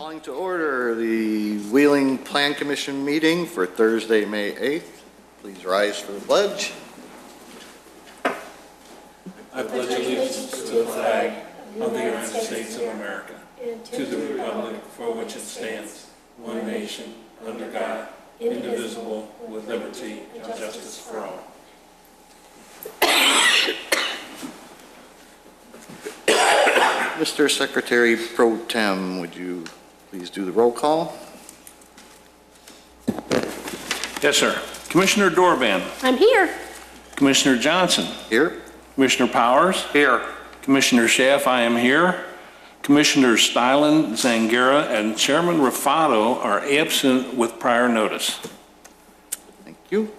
Calling to order the Wheeling Plan Commission meeting for Thursday, May 8th. Please rise for the pledge. I pledge allegiance to the flag of the United States of America, to the republic for which it stands, one nation, under God, indivisible, with liberty and justice for all. Mr. Secretary Pro Tem, would you please do the roll call? Yes, sir. Commissioner Dorban. I'm here. Commissioner Johnson. Here. Commissioner Powers. Here. Commissioner Schaaf, I am here. Commissioners Stylen, Zangara, and Chairman Rafato are absent with prior notice. Thank you.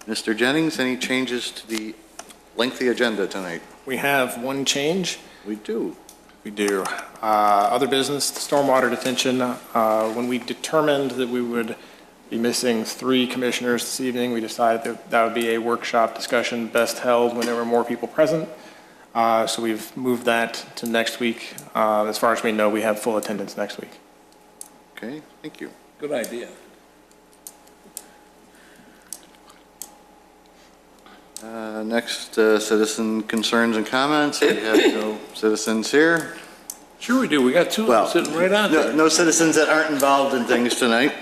Mr. Jennings, any changes to the lengthy agenda tonight? We have one change. We do. We do. Other business, stormwater detention. When we determined that we would be missing 3 commissioners this evening, we decided that that would be a workshop discussion best held when there were more people present. So we've moved that to next week. As far as we know, we have full attendance next week. Okay, thank you. Good idea. Next, citizen concerns and comments. We have no citizens here. Sure we do. We got 2 of them sitting right on there. No citizens that aren't involved in things tonight.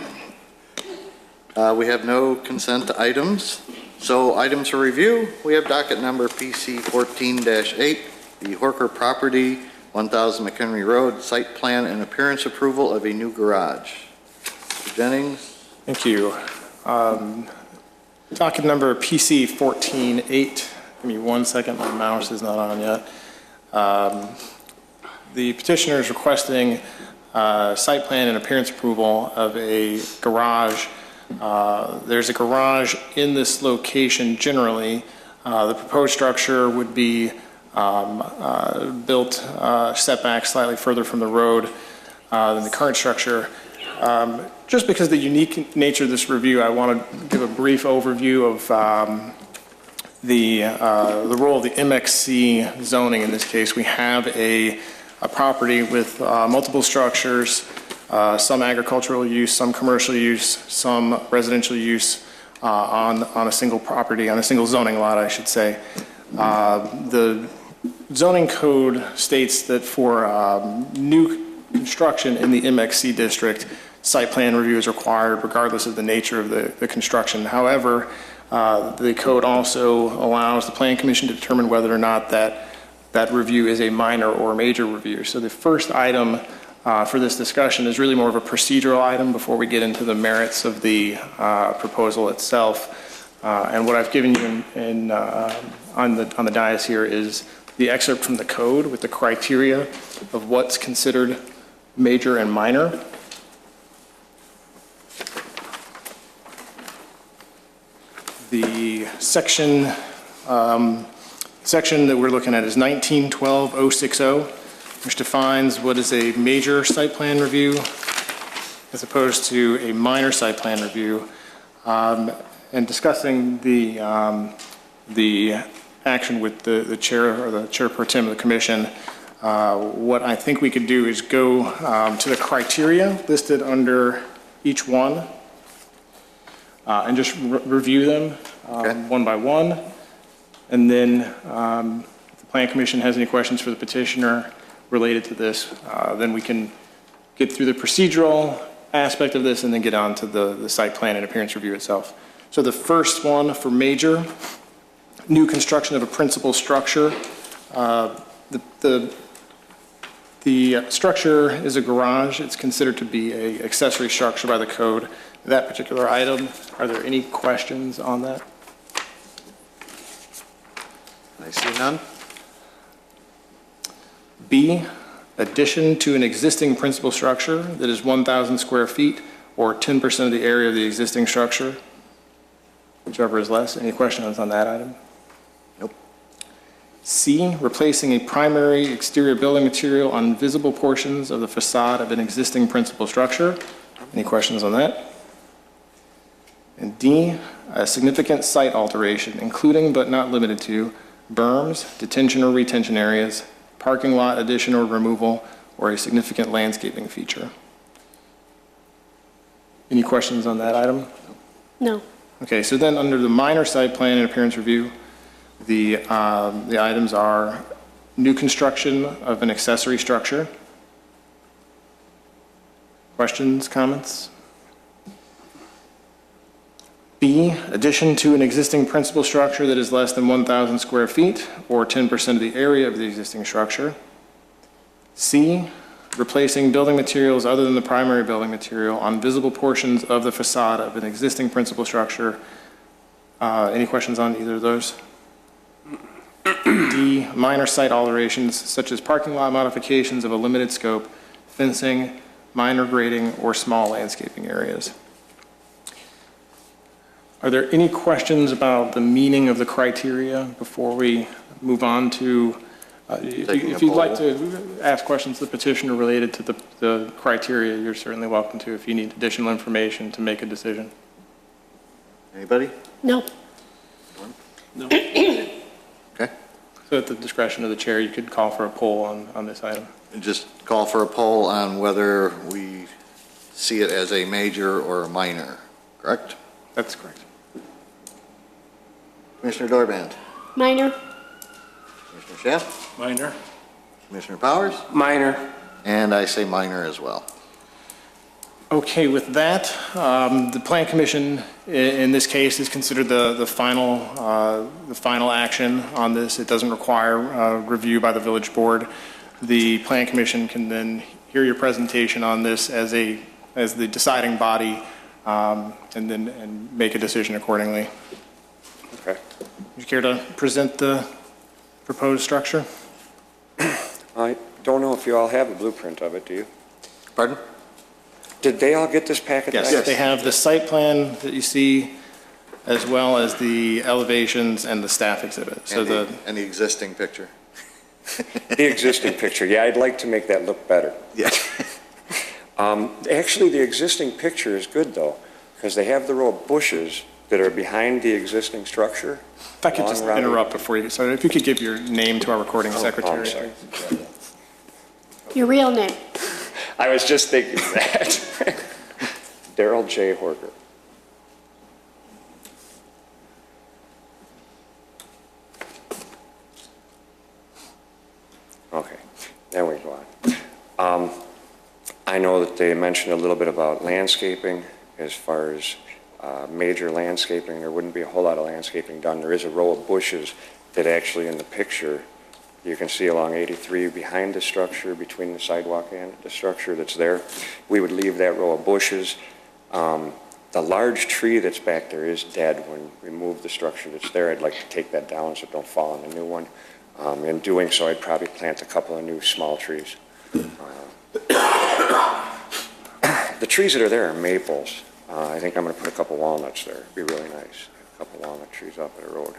We have no consent items. So items for review, we have docket number PC 14-8, the Horker property, 1000 McHenry Road, site plan and appearance approval of a new garage. Mr. Jennings. Thank you. Docket number PC 14-8. Give me 1 second, my mouse is not on yet. The petitioner is requesting site plan and appearance approval of a garage. There's a garage in this location generally. The proposed structure would be built setback slightly further from the road than the current structure. Just because of the unique nature of this review, I want to give a brief overview of the role of the MXC zoning in this case. We have a property with multiple structures, some agricultural use, some commercial use, some residential use on a single property, on a single zoning lot, I should say. The zoning code states that for new construction in the MXC district, site plan review is required regardless of the nature of the construction. However, the code also allows the Plan Commission to determine whether or not that review is a minor or major review. So the first item for this discussion is really more of a procedural item before we get into the merits of the proposal itself. And what I've given you on the dais here is the excerpt from the code with the criteria of what's considered major and minor. The section that we're looking at is 1912-060, which defines what is a major site plan review as opposed to a minor site plan review. And discussing the action with the chair or the chair pro tem of the commission, what I think we could do is go to the criteria listed under each one and just review them one by one. And then if the Plan Commission has any questions for the petitioner related to this, then we can get through the procedural aspect of this and then get on to the site plan and appearance review itself. So the first one for major, new construction of a principal structure. The structure is a garage. It's considered to be an accessory structure by the code. That particular item, are there any questions on that? I see none. B, addition to an existing principal structure that is 1,000 square feet or 10% of the area of the existing structure, whichever is less. Any questions on that item? Nope. C, replacing a primary exterior building material on visible portions of the facade of an existing principal structure. Any questions on that? And D, a significant site alteration, including but not limited to berms, detention or retention areas, parking lot addition or removal, or a significant landscaping feature. Any questions on that item? No. Okay, so then under the minor site plan and appearance review, the items are new construction of an accessory structure. Questions, comments? B, addition to an existing principal structure that is less than 1,000 square feet or 10% of the area of the existing structure. C, replacing building materials other than the primary building material on visible portions of the facade of an existing principal structure. Any questions on either of those? D, minor site alterations such as parking lot modifications of a limited scope, fencing, minor grading, or small landscaping areas. Are there any questions about the meaning of the criteria before we move on to, if you'd like to ask questions to the petitioner related to the criteria, you're certainly welcome to if you need additional information to make a decision. Anybody? No. No. Okay. So at the discretion of the chair, you could call for a poll on this item. And just call for a poll on whether we see it as a major or a minor, correct? That's correct. Commissioner Dorband, Minor? Commissioner Schaaf, Minor. Commissioner Powers, Minor. and I say minor as well. Okay, with that, the Plan Commission in this case is considered the final action on this. It doesn't require review by the village board. The Plan Commission can then hear your presentation on this as the deciding body, and make a decision accordingly. Okay. Would you care to present the proposed structure? I don't know if you all have a blueprint of it, do you? Pardon? Did they all get this packet? Yes, they have the site plan that you see, as well as the elevations and the staff exhibit. So And the existing picture. The existing picture, yeah, I'd like to make that look better. Yeah. Actually, the existing picture is good, though, because they have the row of bushes that are behind the existing structure. if I could just Long round. interrupt before you get started, if you could give your name to our recording secretary. I'm sorry. Your real name? I was just thinking that. Darrell J. Horger. Okay, then we go on. I know that they mentioned a little bit about landscaping. As far as major landscaping, there wouldn't be a whole lot of landscaping done. There is a row of bushes that actually in the picture you can see along 83 behind the structure, between the sidewalk and the structure that's there. We would leave that row of bushes. The large tree that's back there is dead. When we move the structure that's there, I'd like to take that down so it don't fall on the new one. In doing so, I'd probably plant a couple of new small trees. The trees that are there are maples. I think I'm going to put a couple walnuts there. It'd be really nice. A couple walnut trees up at the road.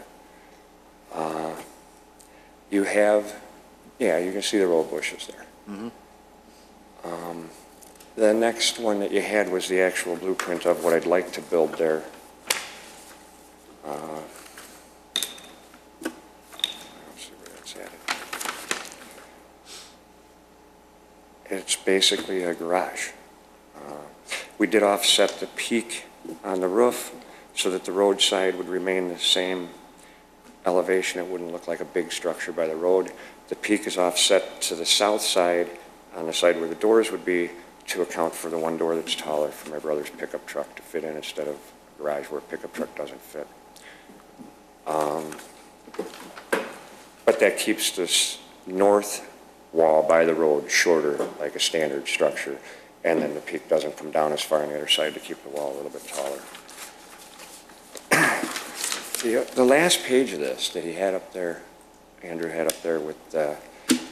You have, yeah, you can see the row of bushes there. The next one that you had was the actual blueprint of what I'd like to build there. Let's see where that's at. It's basically a garage. We did offset the peak on the roof so that the roadside would remain the same elevation. It wouldn't look like a big structure by the road. The peak is offset to the south side, on the side where the doors would be, to account for the one door that's taller for my brother's pickup truck to fit in instead of a garage where a pickup truck doesn't fit. But that keeps this north wall by the road shorter, like a standard structure, and then the peak doesn't come down as far on the other side to keep the wall a little bit taller. The last page of this that he had up there, Andrew had up there with the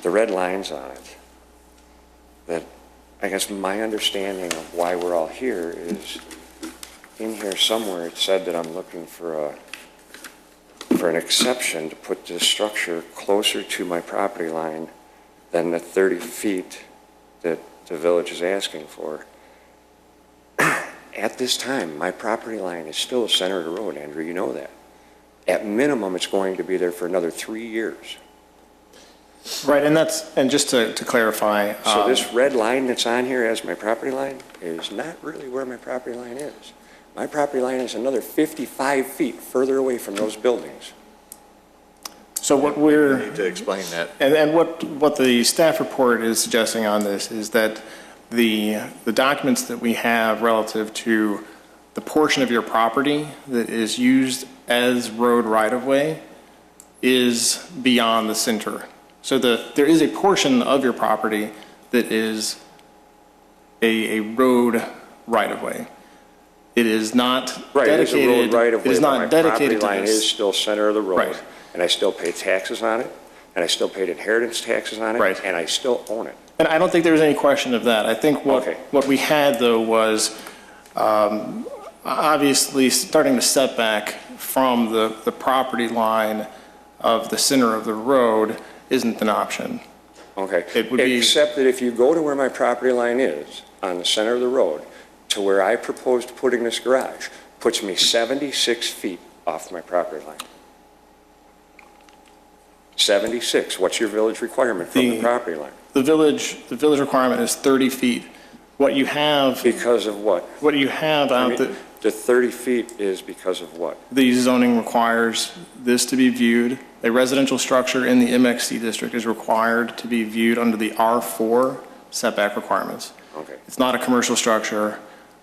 red lines on it, that I guess my understanding of why we're all here is in here somewhere it said that I'm looking for an exception to put this structure closer to my property line than the 30 feet that the village is asking for. At this time, my property line is still the center of the road, Andrew, you know that. At minimum, it's going to be there for another 3 years. Right, and just to clarify. So this red line that's on here as my property line is not really where my property line is. My property line is another 55 feet further away from those buildings. So what You we're, need to explain that. and what the staff report is suggesting on this is that the documents that we have relative to the portion of your property that is used as road right-of-way is beyond the center. So there is a portion of your property that is a road right-of-way. It is not Right, it is a dedicated. road right of It way, is but not my dedicated property to line is this. still center of the road. Right. And I still pay taxes on it, and I still paid inheritance taxes on it. Right. And I still own it. And I don't think there was any question of that. I think Okay. what we had, though, was obviously starting to step back from the property line of the center of the road isn't an option. Okay. It would be- Except that if you go to where my property line is, on the center of the road, to where I proposed putting this garage, puts me 76 feet off my property line. 76, what's your village requirement from the The- property line? The village requirement is 30 feet. What you have Because of what? I out mean, the 30 feet is because of what? the zoning requires this to be viewed. A residential structure in the MXC district is required to be viewed under the R4 setback requirements. Okay, It's not a commercial structure,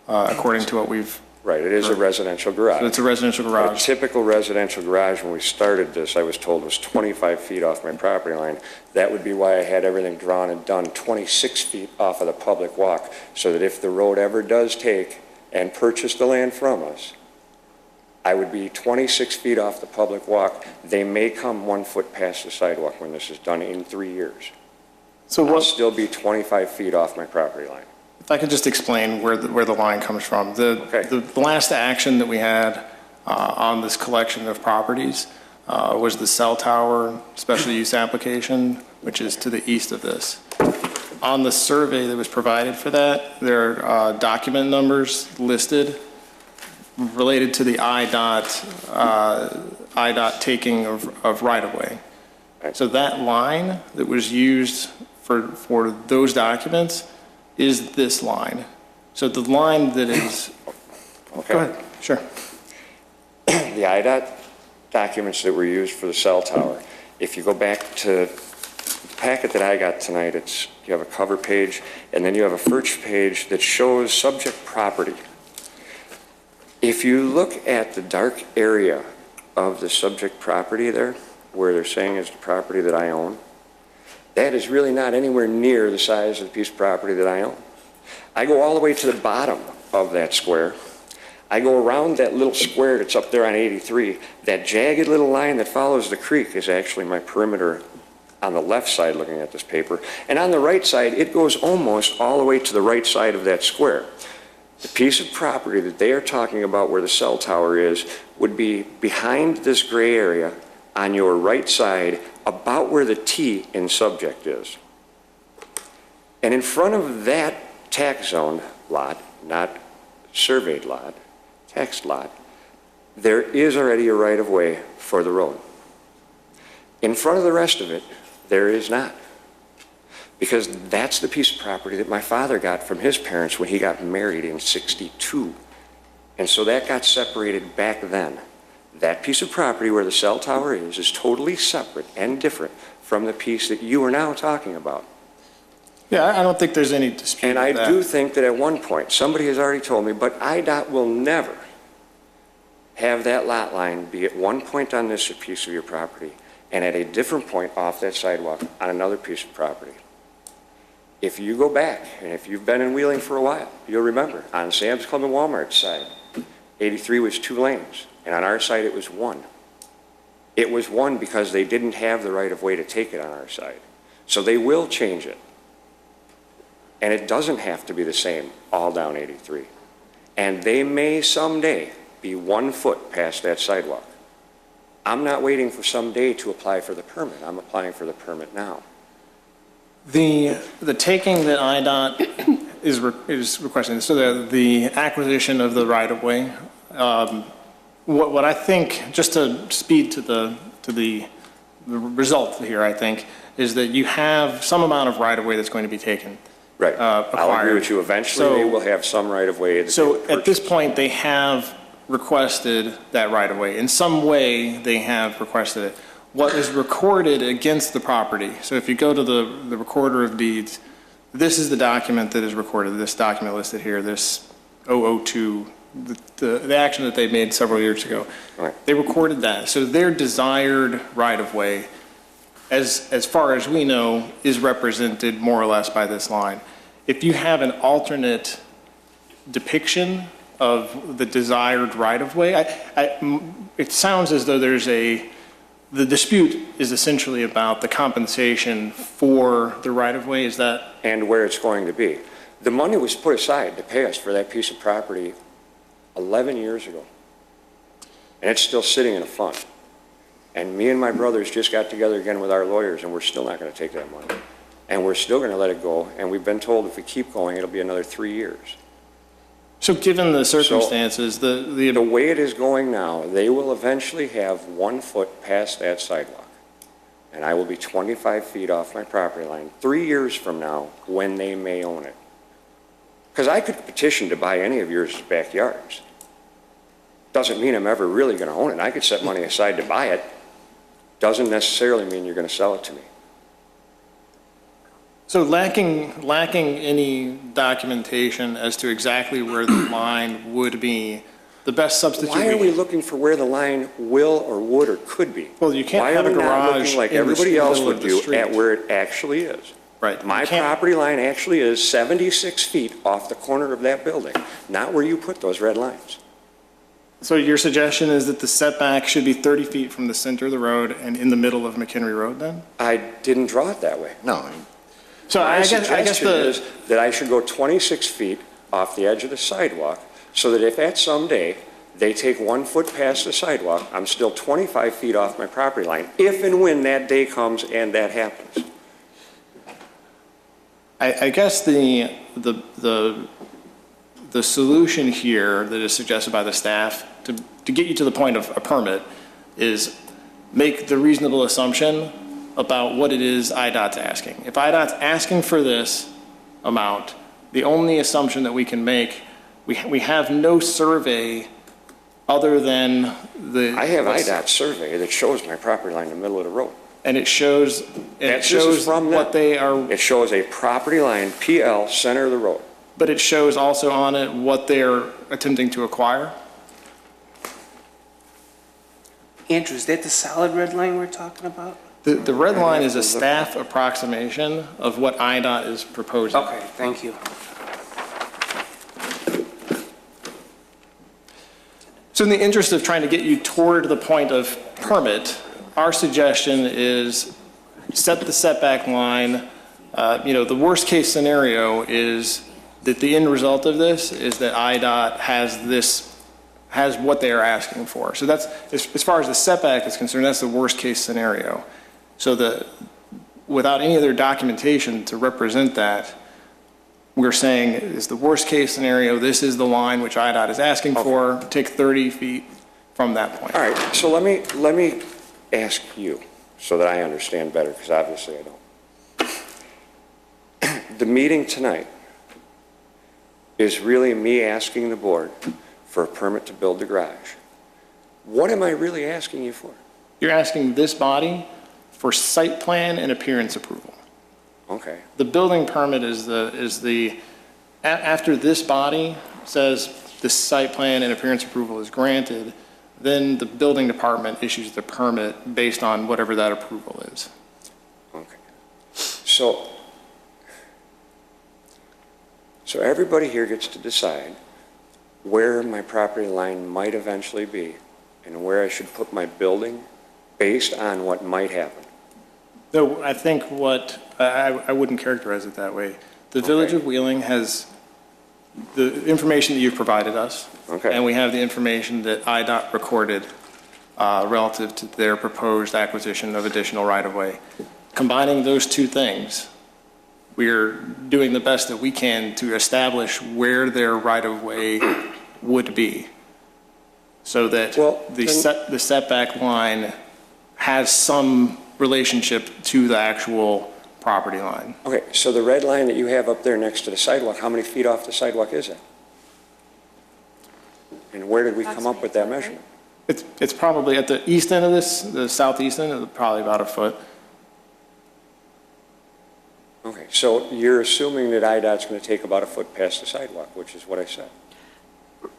according to what we've, right, it is a residential garage. it's a residential A garage. typical residential garage, when we started this, I was told was 25 feet off my property line. That would be why I had everything drawn and done 26 feet off of the public walk, so that if the road ever does take and purchase the land from us, I would be 26 feet off the public walk. They may come 1 foot past the sidewalk when this is done in 3 years. So I'll what, still be 25 feet off my property line. if I could just explain where the line comes from. Okay. The last action that we had on this collection of properties was the cell tower special use application, which is to the east of this. On the survey that was provided for that, there are document numbers listed related to the IDOT taking of right-of-way. Right. So that line that was used for those documents is this line. So the line that is, Okay. go ahead, sure. The IDOT documents that were used for the cell tower, if you go back to the packet that I got tonight, you have a cover page, and then you have a first page that shows subject property. If you look at the dark area of the subject property there, where they're saying is the property that I own, that is really not anywhere near the size of the piece of property that I own. I go all the way to the bottom of that square. I go around that little square that's up there on 83. That jagged little line that follows the creek is actually my perimeter on the left side looking at this paper. And on the right side, it goes almost all the way to the right side of that square. The piece of property that they are talking about where the cell tower is would be behind this gray area on your right side, about where the T in subject is. And in front of that tax zone lot, not surveyed lot, tax lot, there is already a right-of-way for the road. In front of the rest of it, there is not. Because that's the piece of property that my father got from his parents when he got married in '62. And so that got separated back then. That piece of property where the cell tower is totally separate and different from the piece that you are now talking about. Yeah, I don't think there's any dispute And with I that. do think that at one point, somebody has already told me, but IDOT will never have that lot line be at one point on this piece of your property and at a different point off that sidewalk on another piece of property. If you go back, and if you've been in Wheeling for a while, you'll remember, on Sam's Club and Walmart's side, 83 was 2 lanes, and on our side it was 1. It was 1 because they didn't have the right-of-way to take it on our side. So they will change it. And it doesn't have to be the same all down 83. And they may someday be 1 foot past that sidewalk. I'm not waiting for someday to apply for the permit. I'm applying for the permit now. The taking that IDOT is requesting, so the acquisition of the right-of-way, what I think, just to speed to the result here, I think, is that you have some amount of right-of-way that's going to be taken. Right. I'll Acquired. agree with you. Eventually, they So- will have some right-of-way. that they So will at this purchase. point, they have requested that right-of-way. In some way, they have requested it. What is recorded against the property, so if you go to the recorder of deeds, this is the document that is recorded, this document listed here, this 002, the action that they made several years ago. Right. They recorded that. So their desired right-of-way, as far as we know, is represented more or less by this line. If you have an alternate depiction of the desired right-of-way, it sounds as though the dispute is essentially about the compensation for the right-of-way, is that? And where it's going to be. The money was put aside to pay us for that piece of property 11 years ago. And it's still sitting in a fund. And me and my brothers just got together again with our lawyers, and we're still not going to take that money. And we're still going to let it go, and we've been told if we keep going, it'll be another 3 years. So given the circumstances, The way it is going now, they will eventually have 1 foot past that sidewalk. And I will be 25 feet off my property line 3 years from now when they may own it. Because I could petition to buy any of your backyards. Doesn't mean I'm ever really going to own it. I could set money aside to buy it. Doesn't necessarily mean you're going to sell it to me. So lacking any documentation as to exactly where the line would be, the best substitute. Why are we looking for where the line will or would or could be? Well, you can't Why have are a we not garage looking like in the everybody else middle would of the do street? at where it actually is? Right. My You can't- property line actually is 76 feet off the corner of that building, not where you put those red lines. So your suggestion is that the setback should be 30 feet from the center of the road and in the middle of McHenry Road then? I didn't draw it that way. No, So My I guess suggestion is that I should go 26 feet off the edge of the sidewalk, so that if at some day they take 1 foot past the sidewalk, I'm still 25 feet off my property line, if and when that day comes and that happens. I guess the solution here that is suggested by the staff to get you to the point of a permit is make the reasonable assumption about what it is IDOT's asking. If IDOT's asking for this amount, the only assumption that we can make, we have no survey other than the. I have IDOT survey that shows my property line in the middle of the road. And it shows, This is from what them. they are, It shows a property line, PL, center of the road. but it shows also on it what they're attempting to acquire. Andrew, is that the solid red line we're talking about? The red line is a staff approximation of what IDOT is proposing. Okay, thank you. So in the interest of trying to get you toward the point of permit, our suggestion is set the setback line. The worst case scenario is that the end result of this is that IDOT has what they are asking for. So that's, as far as the setback is concerned, that's the worst case scenario. So without any other documentation to represent that, we're saying is the worst case scenario, this is the line which IDOT is asking for, take 30 feet from that point. All right, so let me ask you so that I understand better, because obviously I don't. The meeting tonight is really me asking the board for a permit to build the garage. What am I really asking you for? You're asking this body for site plan and appearance approval. Okay, The building permit after this body says the site plan and appearance approval is granted, then the building department issues the permit based on whatever that approval is. okay. So everybody here gets to decide where my property line might eventually be and where I should put my building based on what might happen. Though I think I wouldn't characterize it that way. The Village of Wheeling has the information that you've provided us. Okay. And we have the information that IDOT recorded relative to their proposed acquisition of additional right-of-way. Combining those two things, we're doing the best that we can to establish where their right-of-way would be, so that Well, the setback line has some relationship to the actual property line. Okay, so the red line that you have up there next to the sidewalk, how many feet off the sidewalk is it? And where did we come up with that measurement? It's probably at the east end of this, the southeast end, it's probably about a foot. Okay, so you're assuming that IDOT's going to take about a foot past the sidewalk, which is what I said.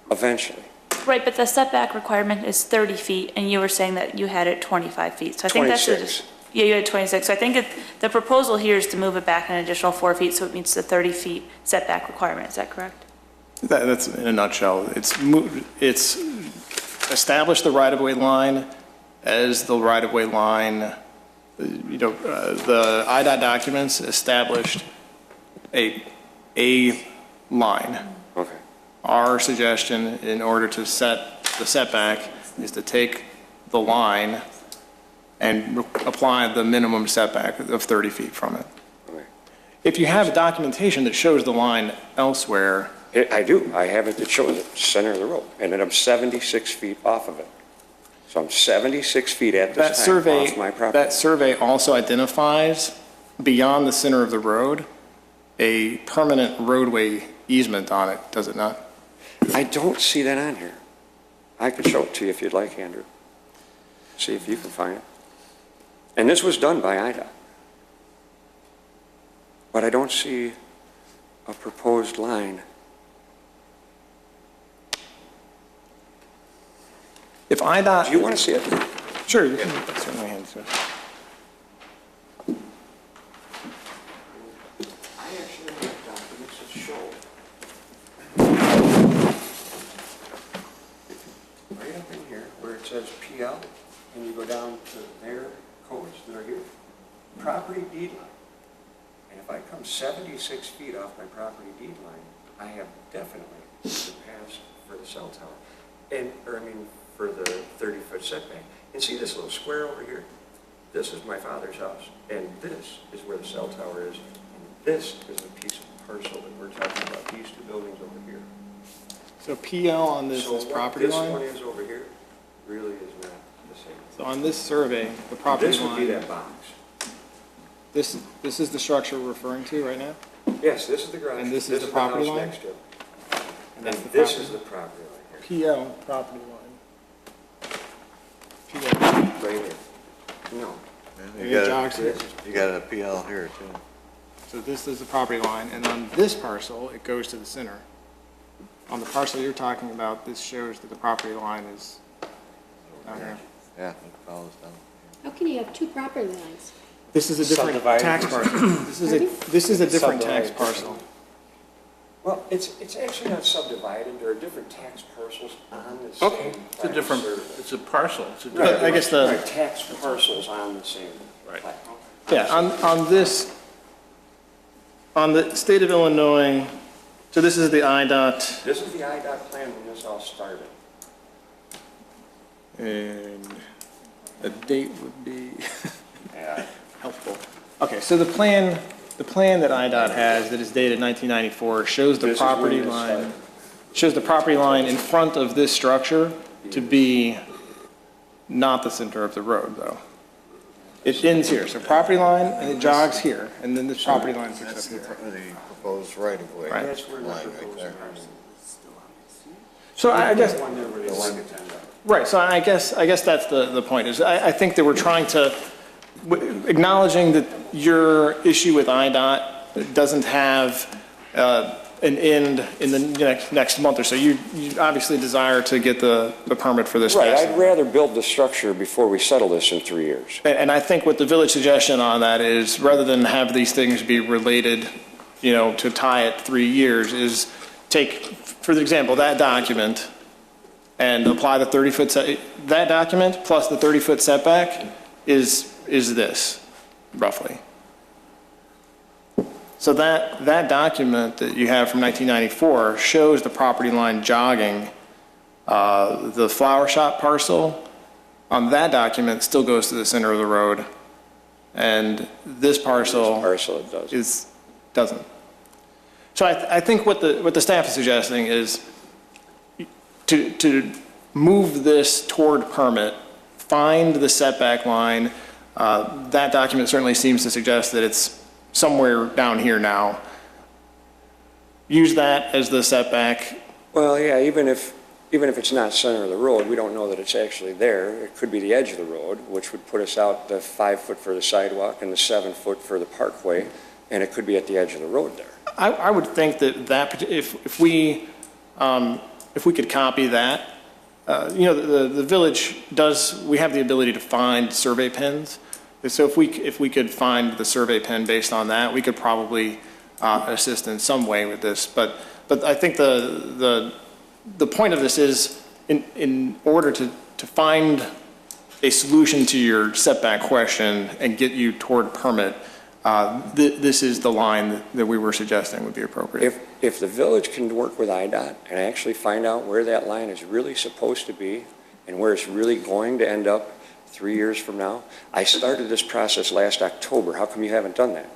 Eventually. Right, but the setback requirement is 30 feet, and you were saying that you had it 25 feet. So I think that's 26. Yeah, you had 26. So I think the proposal here is to move it back an additional 4 feet, so it meets the 30 feet setback requirement. Is that correct? That's in a nutshell. It's establish the right-of-way line as the right-of-way line. The IDOT documents established a line. Okay. Our suggestion, in order to set the setback, is to take the line and apply the minimum setback of 30 feet from it. Okay. If you have documentation that shows the line elsewhere, I do. I have it that shows the center of the road, and then I'm 76 feet off of it. So I'm 76 feet at that this time survey, off my property. that survey also identifies beyond the center of the road a permanent roadway easement on it, does it not? I don't see that on here. I could show it to you if you'd like, Andrew. See if you can find it. And this was done by IDOT. But I don't see a proposed line. If IDOT... Do you want to see it? Sure, you can certainly hand it to us. I actually have documents that show. Right up in here, where it says PL, and you go down to their codes that are here, property deed line. And if I come 76 feet off my property deed line, I have definitely surpassed for the cell tower. For the 30-foot setback. And see this little square over here? This is my father's house, and this is where the cell tower is, and this is the piece of parcel that we're talking about, these two buildings over here. So PL on this property line? So what this one is over here really is not the same. So on this survey, the property This would be line, that box. this is the structure we're referring to right now? Yes, this is the garage. And this is the property house line? next to it. And And that's the this property- is the property line here, PL, property line. PL. right here. No, You got jogs here. You got a PL here, too. So this is the property line, and on this parcel, it goes to the center. On the parcel you're talking about, this shows that the property line is down here. Yeah, it follows down. How can you have two property lines? This is a different Subdivided. tax parcel. This is a different tax parcel. well, it's actually not subdivided, there are different tax parcels on the same. Okay, it's a different, it's a parcel. It's a Right, different. I guess the- right, tax parcels on the same. Right. plat. Yeah, on the state of Illinois, so this is the IDOT, This is the IDOT plan when this all started. and a date would be Yeah. helpful. Okay, so the plan that IDOT has that is dated 1994 shows the This is when property this line, started. shows the property line in front of this structure to be not the center of the road, though. It ends here, so property line, and it jogs here, and then this property line picks That's up the here. the proposed right-of-way. Right. That's where the Line right proposed there. line is. So I guess, One there where they like it to end up. right, so I guess that's the point, is I think that we're trying to, acknowledging that your issue with IDOT doesn't have an end in the next month or so. You obviously desire to get the permit for this Right, passed. I'd rather build the structure before we settle this in 3 years. And I think what the village suggestion on that is, rather than have these things be related, to tie it 3 years, is take, for example, that document and apply the 30-foot, that document plus the 30-foot setback is this, roughly. So that document that you have from 1994 shows the property line jogging. The flower shop parcel on that document still goes to the center of the road, and this parcel Parcel it does. doesn't. So I think what the staff is suggesting is to move this toward permit, find the setback line, That document certainly seems to suggest that it's somewhere down here now. Use that as the setback. Well, yeah, even if it's not center of the road, we don't know that it's actually there. It could be the edge of the road, which would put us out the 5 foot for the sidewalk and the 7 foot for the parkway, and it could be at the edge of the road there. I would think that if we could copy that, the village does, we have the ability to find survey pins. So if we could find the survey pin based on that, we could probably assist in some way with this. But I think the point of this is in order to find a solution to your setback question and get you toward permit, this is the line that we were suggesting would be appropriate. If the village can work with IDOT and actually find out where that line is really supposed to be and where it's really going to end up 3 years from now, I started this process last October. How come you haven't done that?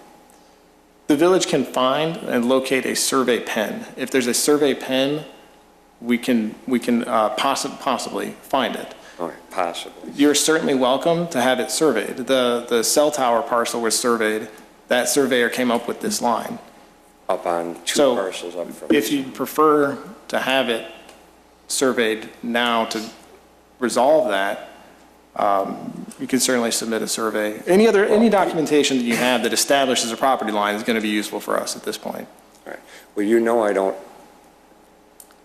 The village can find and locate a survey pen. If there's a survey pen, we can possibly find it. All right, possibly. You're certainly welcome to have it surveyed. The cell tower parcel was surveyed. That surveyor came up with this line. Up on two So, parcels up from. If you prefer to have it surveyed now to resolve that, you can certainly submit a survey. Any documentation that you have that establishes a property line is going to be useful for us at this point. All right. Well, you know I don't,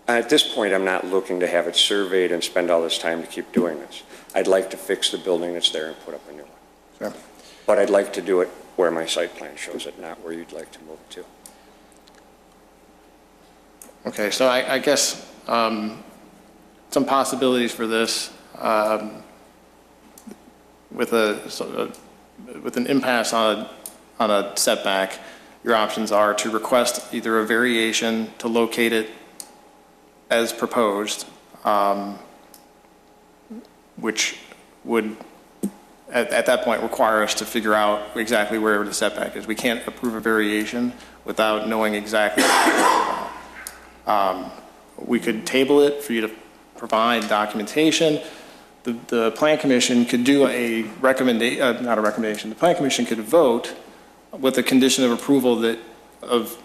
at this point, I'm not looking to have it surveyed and spend all this time to keep doing this. I'd like to fix the building that's there and put up a new one. Sure. But I'd like to do it where my site plan shows it, not where you'd like to move it to. Okay, so I guess some possibilities for this with an impasse on a setback, your options are to request either a variation to locate it as proposed, which would at that point require us to figure out exactly where the setback is. We can't approve a variation without knowing exactly. We could table it for you to provide documentation. The Plan Commission could do a recommendation, not a recommendation, the Plan Commission could vote with a condition of approval that of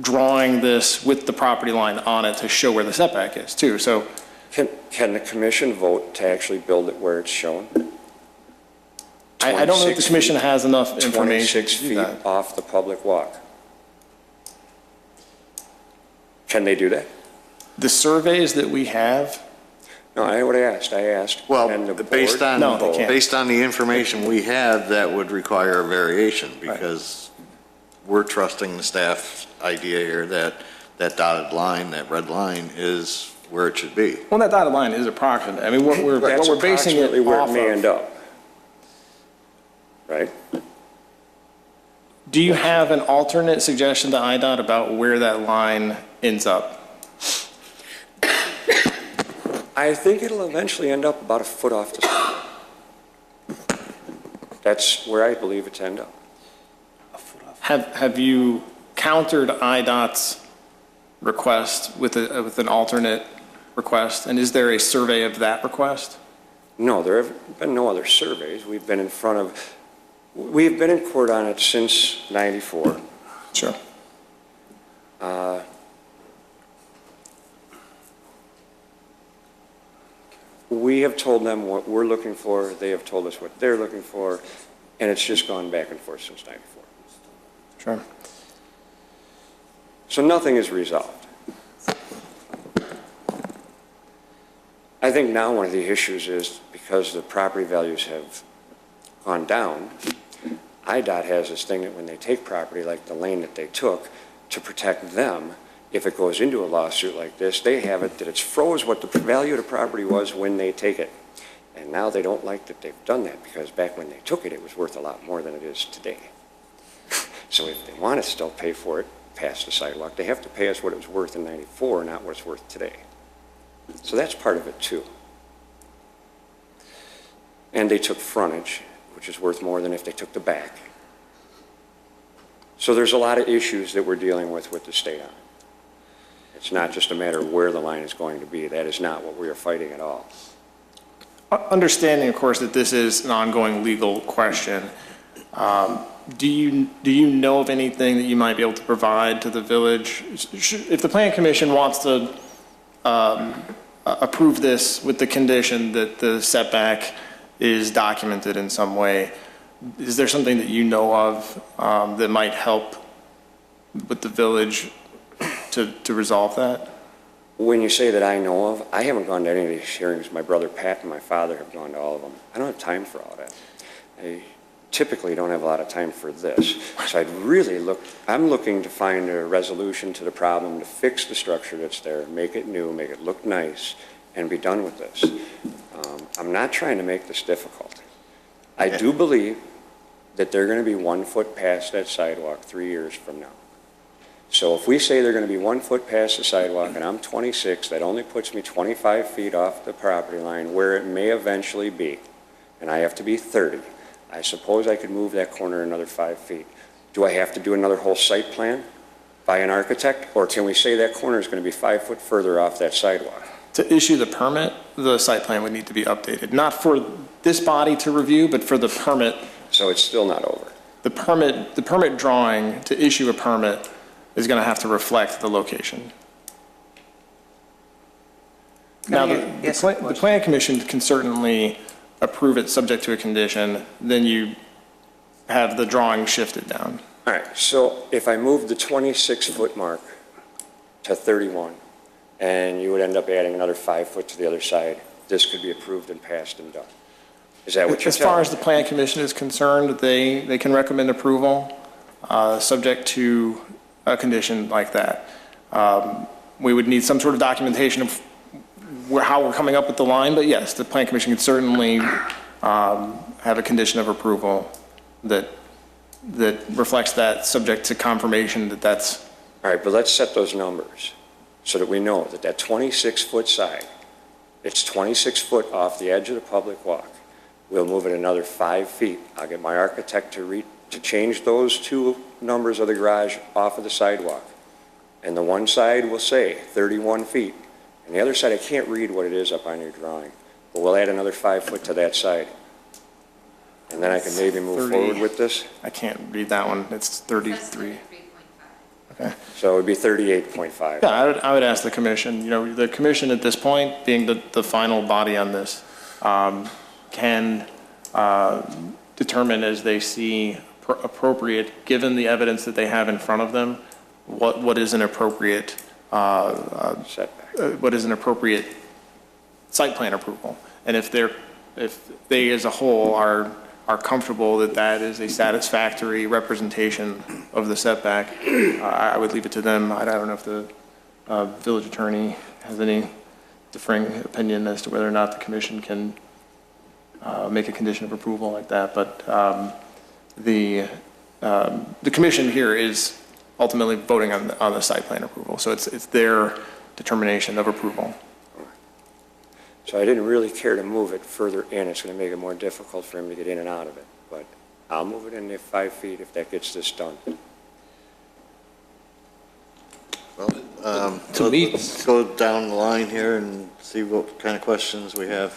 drawing this with the property line on it to show where the setback is too. So Can the commission vote to actually build it where it's shown? I don't know if the commission has enough information 26 to do feet that. off the public walk. Can they do that? The surveys that we have, No, I would have asked. I asked. Well, and the based board- on, No, they can't. based on the information we have, that would require a variation because we're trusting the staff's idea here that that dotted line, that red line is where it should be. well, that dotted line is approximate. I mean, what we're That's basing it approximately where off it may end of. up. Right? Do you have an alternate suggestion to IDOT about where that line ends up? I think it'll eventually end up about a foot off the side. That's where I believe it to end up. Have you countered IDOT's request with an alternate request? And is there a survey of that request? No, there have been no other surveys. We've been in court on it since '94. Sure. We have told them what we're looking for, they have told us what they're looking for, and it's just gone back and forth since '94. Sure. So nothing is resolved. I think now one of the issues is because the property values have gone down, IDOT has this thing that when they take property like the lane that they took, to protect them, if it goes into a lawsuit like this, they have it that it's froze what the value of the property was when they take it. And now they don't like that they've done that because back when they took it, it was worth a lot more than it is today. So if they want to still pay for it past the sidewalk, they have to pay us what it was worth in '94, not what it's worth today. So that's part of it too. And they took frontage, which is worth more than if they took the back. So there's a lot of issues that we're dealing with the state on. It's not just a matter of where the line is going to be. That is not what we are fighting at all. Understanding, of course, that this is an ongoing legal question, do you know of anything that you might be able to provide to the village? If the Plan Commission wants to approve this with the condition that the setback is documented in some way, is there something that you know of that might help with the village to resolve that? When you say that I know of, I haven't gone to any of these hearings. My brother Pat and my father have gone to all of them. I don't have time for all that. I typically don't have a lot of time for this. So I'm looking to find a resolution to the problem, to fix the structure that's there, make it new, make it look nice, and be done with this. I'm not trying to make this difficult. I do believe that they're going to be 1 foot past that sidewalk 3 years from now. So if we say they're going to be 1 foot past the sidewalk and I'm 26, that only puts me 25 feet off the property line where it may eventually be, and I have to be 30. I suppose I could move that corner another 5 feet. Do I have to do another whole site plan by an architect, or can we say that corner is going to be 5 foot further off that sidewalk? To issue the permit, the site plan would need to be updated, not for this body to review, but for the permit. So it's still not over. The permit drawing to issue a permit is going to have to reflect the location. Now, the Plan Commission can certainly approve it subject to a condition, then you have the drawing shifted down. All right, so if I move the 26-foot mark to 31, and you would end up adding another 5 foot to the other side, this could be approved and passed and done. Is that what you're As far telling as the me? Plan Commission is concerned, they can recommend approval subject to a condition like that. We would need some sort of documentation of how we're coming up with the line, but yes, the Plan Commission can certainly have a condition of approval that reflects that, subject to confirmation that that's. All right, but let's set those numbers so that we know that that 26-foot side, it's 26 foot off the edge of the public walk. We'll move it another 5 feet. I'll get my architect to change those two numbers of the garage off of the sidewalk. And the one side will say 31 feet. And the other side, I can't read what it is up on your drawing, but we'll add another 5 foot to that side. And then I can maybe move 30. forward with this. I can't read that one. It's 33. Okay. So it would be 38.5. Yeah, I would ask the commission, the commission at this point, being the final body on this, can determine as they see appropriate, given the evidence that they have in front of them, what is an appropriate Setback. what is an appropriate site plan approval. And if they as a whole are comfortable that that is a satisfactory representation of the setback, I would leave it to them. I don't know if the village attorney has any differing opinion as to whether or not the commission can make a condition of approval like that. But the commission here is ultimately voting on the site plan approval. So it's their determination of approval. So I didn't really care to move it further in. It's going to make it more difficult for him to get in and out of it. But I'll move it in 5 feet if that gets this done. Well, let's go down the line here and see what kind of questions we have.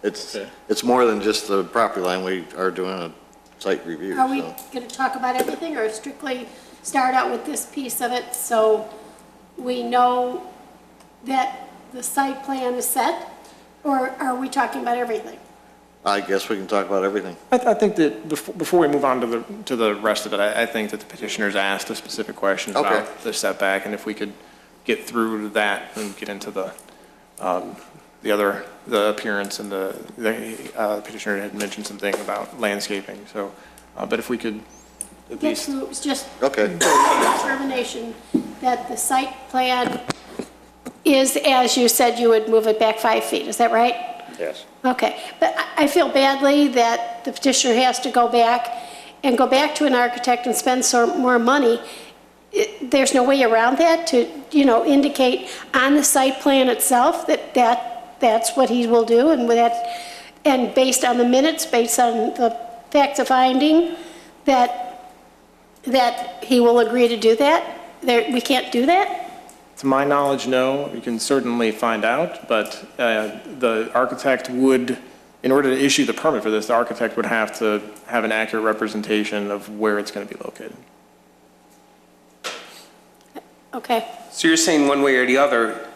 It's more than just the property line. We are doing a site review. Are we going to talk about everything or strictly start out with this piece of it so we know that the site plan is set? Or are we talking about everything? I guess we can talk about everything. I think that before we move on to the rest of it, I think that the petitioners asked a specific question Okay. about the setback, and if we could get through that and get into the appearance, and the petitioner had mentioned something about landscaping. So, but if we could at Get least. through, it was just Okay. determination that the site plan is, as you said, you would move it back 5 feet. Is that right? Yes. Okay, but I feel badly that the petitioner has to go back to an architect and spend some more money. There's no way around that to, indicate on the site plan itself that's what he will do, and based on the minutes, based on the facts of finding, that he will agree to do that. We can't do that? To my knowledge, no. You can certainly find out, but the architect would, in order to issue the permit for this, the architect would have to have an accurate representation of where it's going to be located. Okay. So you're saying one way or the other,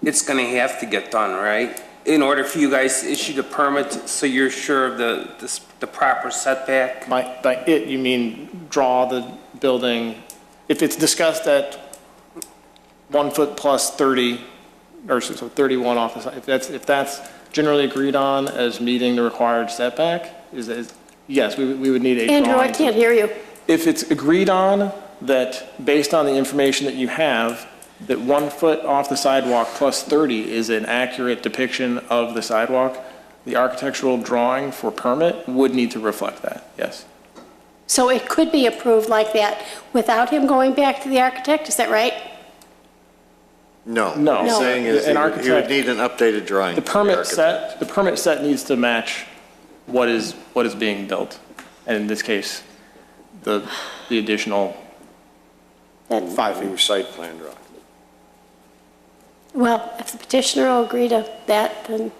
it's gonna have to get done, right? In order for you guys to issue the permit, so you're sure of the proper setback? By it, you mean draw the building, if it's discussed at 1 foot plus 30, or so 31 off the side, if that's generally agreed on as meeing the required setback, yes, we would need a drawing. Andrew, I can't hear you. If it's agreed on that, based on the information that you have, that 1 foot off the sidewalk plus 30 is an accurate depiction of the sidewalk, the architectural drawing for permit would need to reflect that, yes. So it could be approved like that without him going back to the architect, is that right? No. No. What he's No. saying is An he would architect- need an updated drawing. The from permit architect. set, the permit set needs to match what is being built. And in this case, the additional Then, 5 feet. New site plan drawing. well, if the petitioner will agree to that, then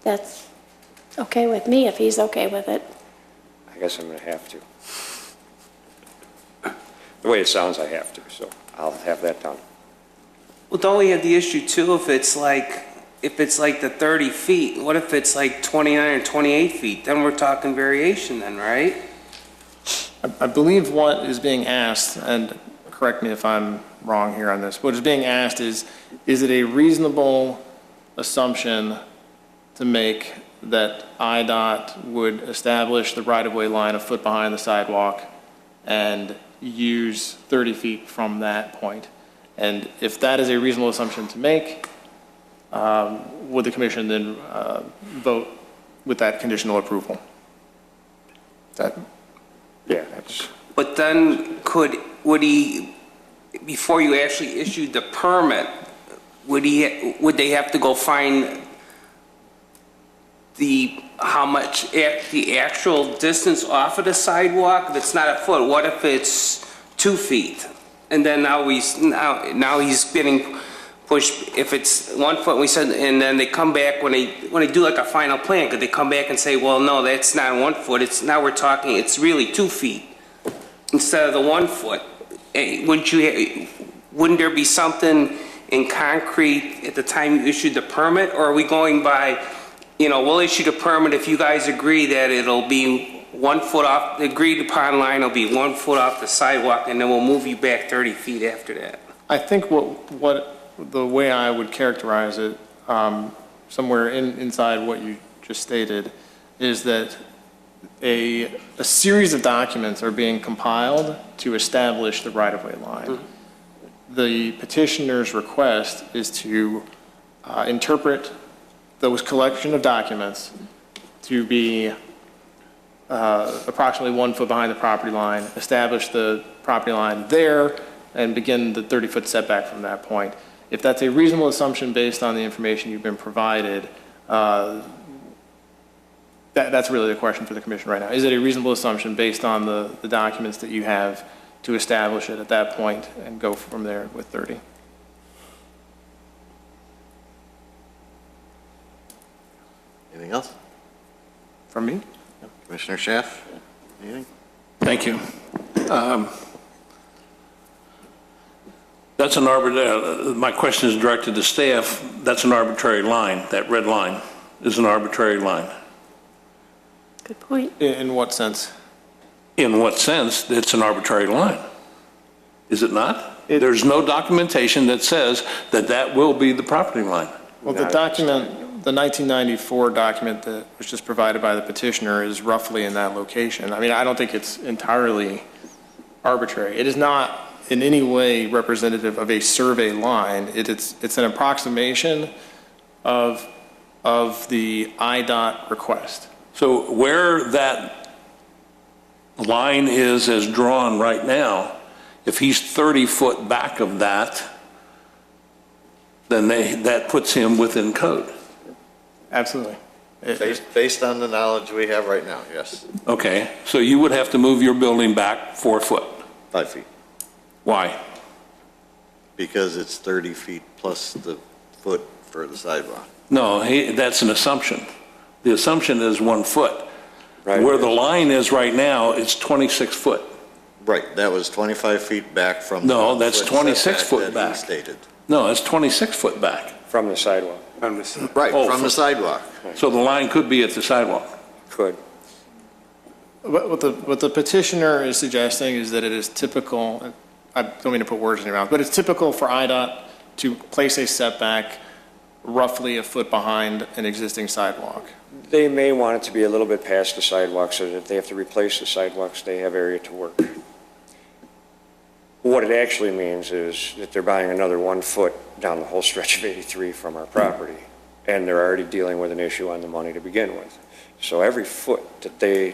that's okay with me if he's okay with it. I guess I'm going to have to. The way it sounds, I have to, so I'll have that done. Well, don't we have the issue too, if it's like the 30 feet, what if it's like 29 or 28 feet? Then we're talking variation then, right? I believe what is being asked, and correct me if I'm wrong here on this, what is being asked is it a reasonable assumption to make that IDOT would establish the right-of-way line a foot behind the sidewalk and use 30 feet from that point? And if that is a reasonable assumption to make, would the commission then vote with that conditional approval? Yeah, that's, But then would he, before you actually issued the permit, would they have to go find the actual distance off of the sidewalk? If it's not a foot, what if it's 2 feet? And then now he's getting pushed, if it's 1 foot, we said, and then they come back when they do like a final plan, could they come back and say, well, no, that's not 1 foot, now we're talking, it's really 2 feet instead of the 1 foot. Wouldn't there be something in concrete at the time you issued the permit, or are we going by, we'll issue the permit if you guys agree that it'll be 1 foot off, the agreed upon line will be 1 foot off the sidewalk, and then we'll move you back 30 feet after that? I think what the way I would characterize it, somewhere inside what you just stated, is that a series of documents are being compiled to establish the right-of-way line. Mm-hmm. The petitioner's request is to interpret those collection of documents to be approximately 1 foot behind the property line, establish the property line there, and begin the 30-foot setback from that point. If that's a reasonable assumption based on the information you've been provided, that's really the question for the commission right now. Is it a reasonable assumption based on the documents that you have to establish it at that point and go from there with 30? Anything else? From me? Commissioner Schaaf? Anything? Thank you. That's an arbitrary, my question is directed to staff, that's an arbitrary line, that red line is an arbitrary line. Good point. In what sense? In what sense it's an arbitrary line? Is it not? There's no documentation that says that will be the property line. Well, the document, the 1994 document that was just provided by the petitioner is roughly in that location. I mean, I don't think it's entirely arbitrary. It is not in any way representative of a survey line. It's an approximation of the IDOT request. So where that line is as drawn right now, if he's 30 foot back of that, then that puts him within code. Absolutely. Based on the knowledge we have right now, yes. Okay, so you would have to move your building back 4 foot. 5 feet. Why? because it's 30 feet plus the foot for the sidewalk. No, that's an assumption. The assumption is 1 foot. Right. Where the line is right now, it's 26 foot. Right, that was 25 feet back from. No, the that's 26 setback foot that he back. stated. No, it's 26 foot back. From the sidewalk. Right, Oh, from the sidewalk. So the line could be at the sidewalk. Could. What the petitioner is suggesting is that it is typical, I don't mean to put words in your mouth, but it's typical for IDOT to place a setback roughly a foot behind an existing sidewalk. They may want it to be a little bit past the sidewalk so that if they have to replace the sidewalks, they have area to work. What it actually means is that they're buying another 1 foot down the whole stretch of 83 from our property, and they're already dealing with an issue on the money to begin with. So every foot that the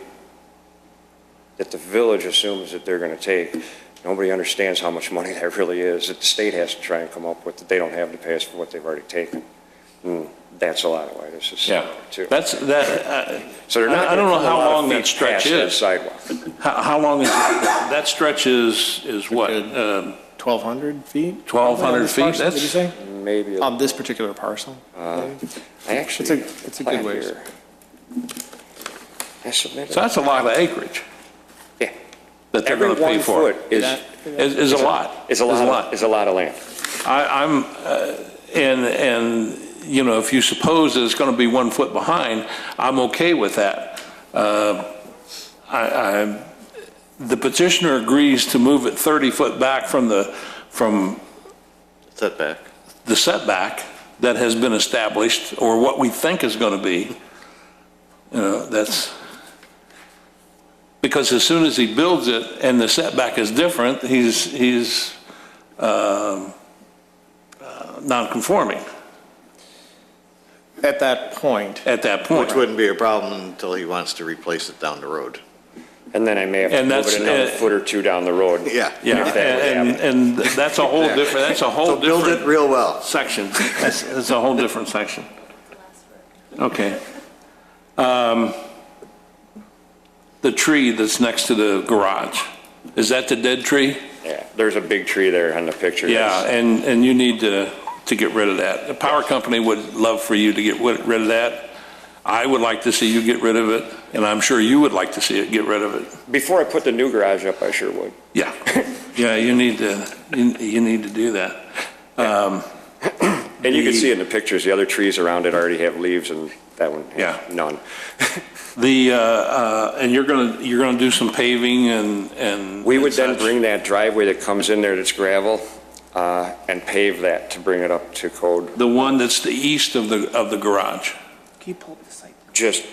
village assumes that they're going to take, nobody understands how much money that really is, that the state has to try and come up with, that they don't have to pay us for what they've already taken. That's a lot of why this is Yeah. too. That's, So they're not I don't know gonna come a how lot of long that feet stretch past that is. sidewalk. How long is, that stretch is what? Good. 1,200 feet? 1,200 On this feet, parcel, that's- Did you say? Maybe. On this particular parcel? I actually. It's a good plat ways. here. I submitted. So that's a lot of acreage Yeah. that they're Every going to pay 1 for. foot is Is a lot. Is a lot of land. And, you know, if you suppose that it's going to be 1 foot behind, I'm okay with that. The petitioner agrees to move it 30 foot back from the Setback. setback that has been established, or what we think is going to be. You know, that's, because as soon as he builds it and the setback is different, he's non-conforming At that point. at that point. Which wouldn't be a problem until he wants to replace it down the road. And then I may have to And move that's- it another foot or two down the road. Yeah. Yeah, If that would happen. and that's a whole different, that's a whole So build it different real well. section. That's a whole different section. Okay. The tree that's next to the garage, is that the dead tree? Yeah, there's a big tree there on the picture. Yeah, and you need to get rid of that. The power company would love for you to get rid of that. I would like to see you get rid of it, and I'm sure you would like to see it get rid of it. Before I put the new garage up, I sure would. Yeah, yeah, you need to do that. And you can see in the pictures, the other trees around it already have leaves, and that one has Yeah. none. And you're gonna do some paving and. We would then such. bring that driveway that comes in there that's gravel, and pave that to bring it up to code. The one that's the east of the garage. Can you pull up the site?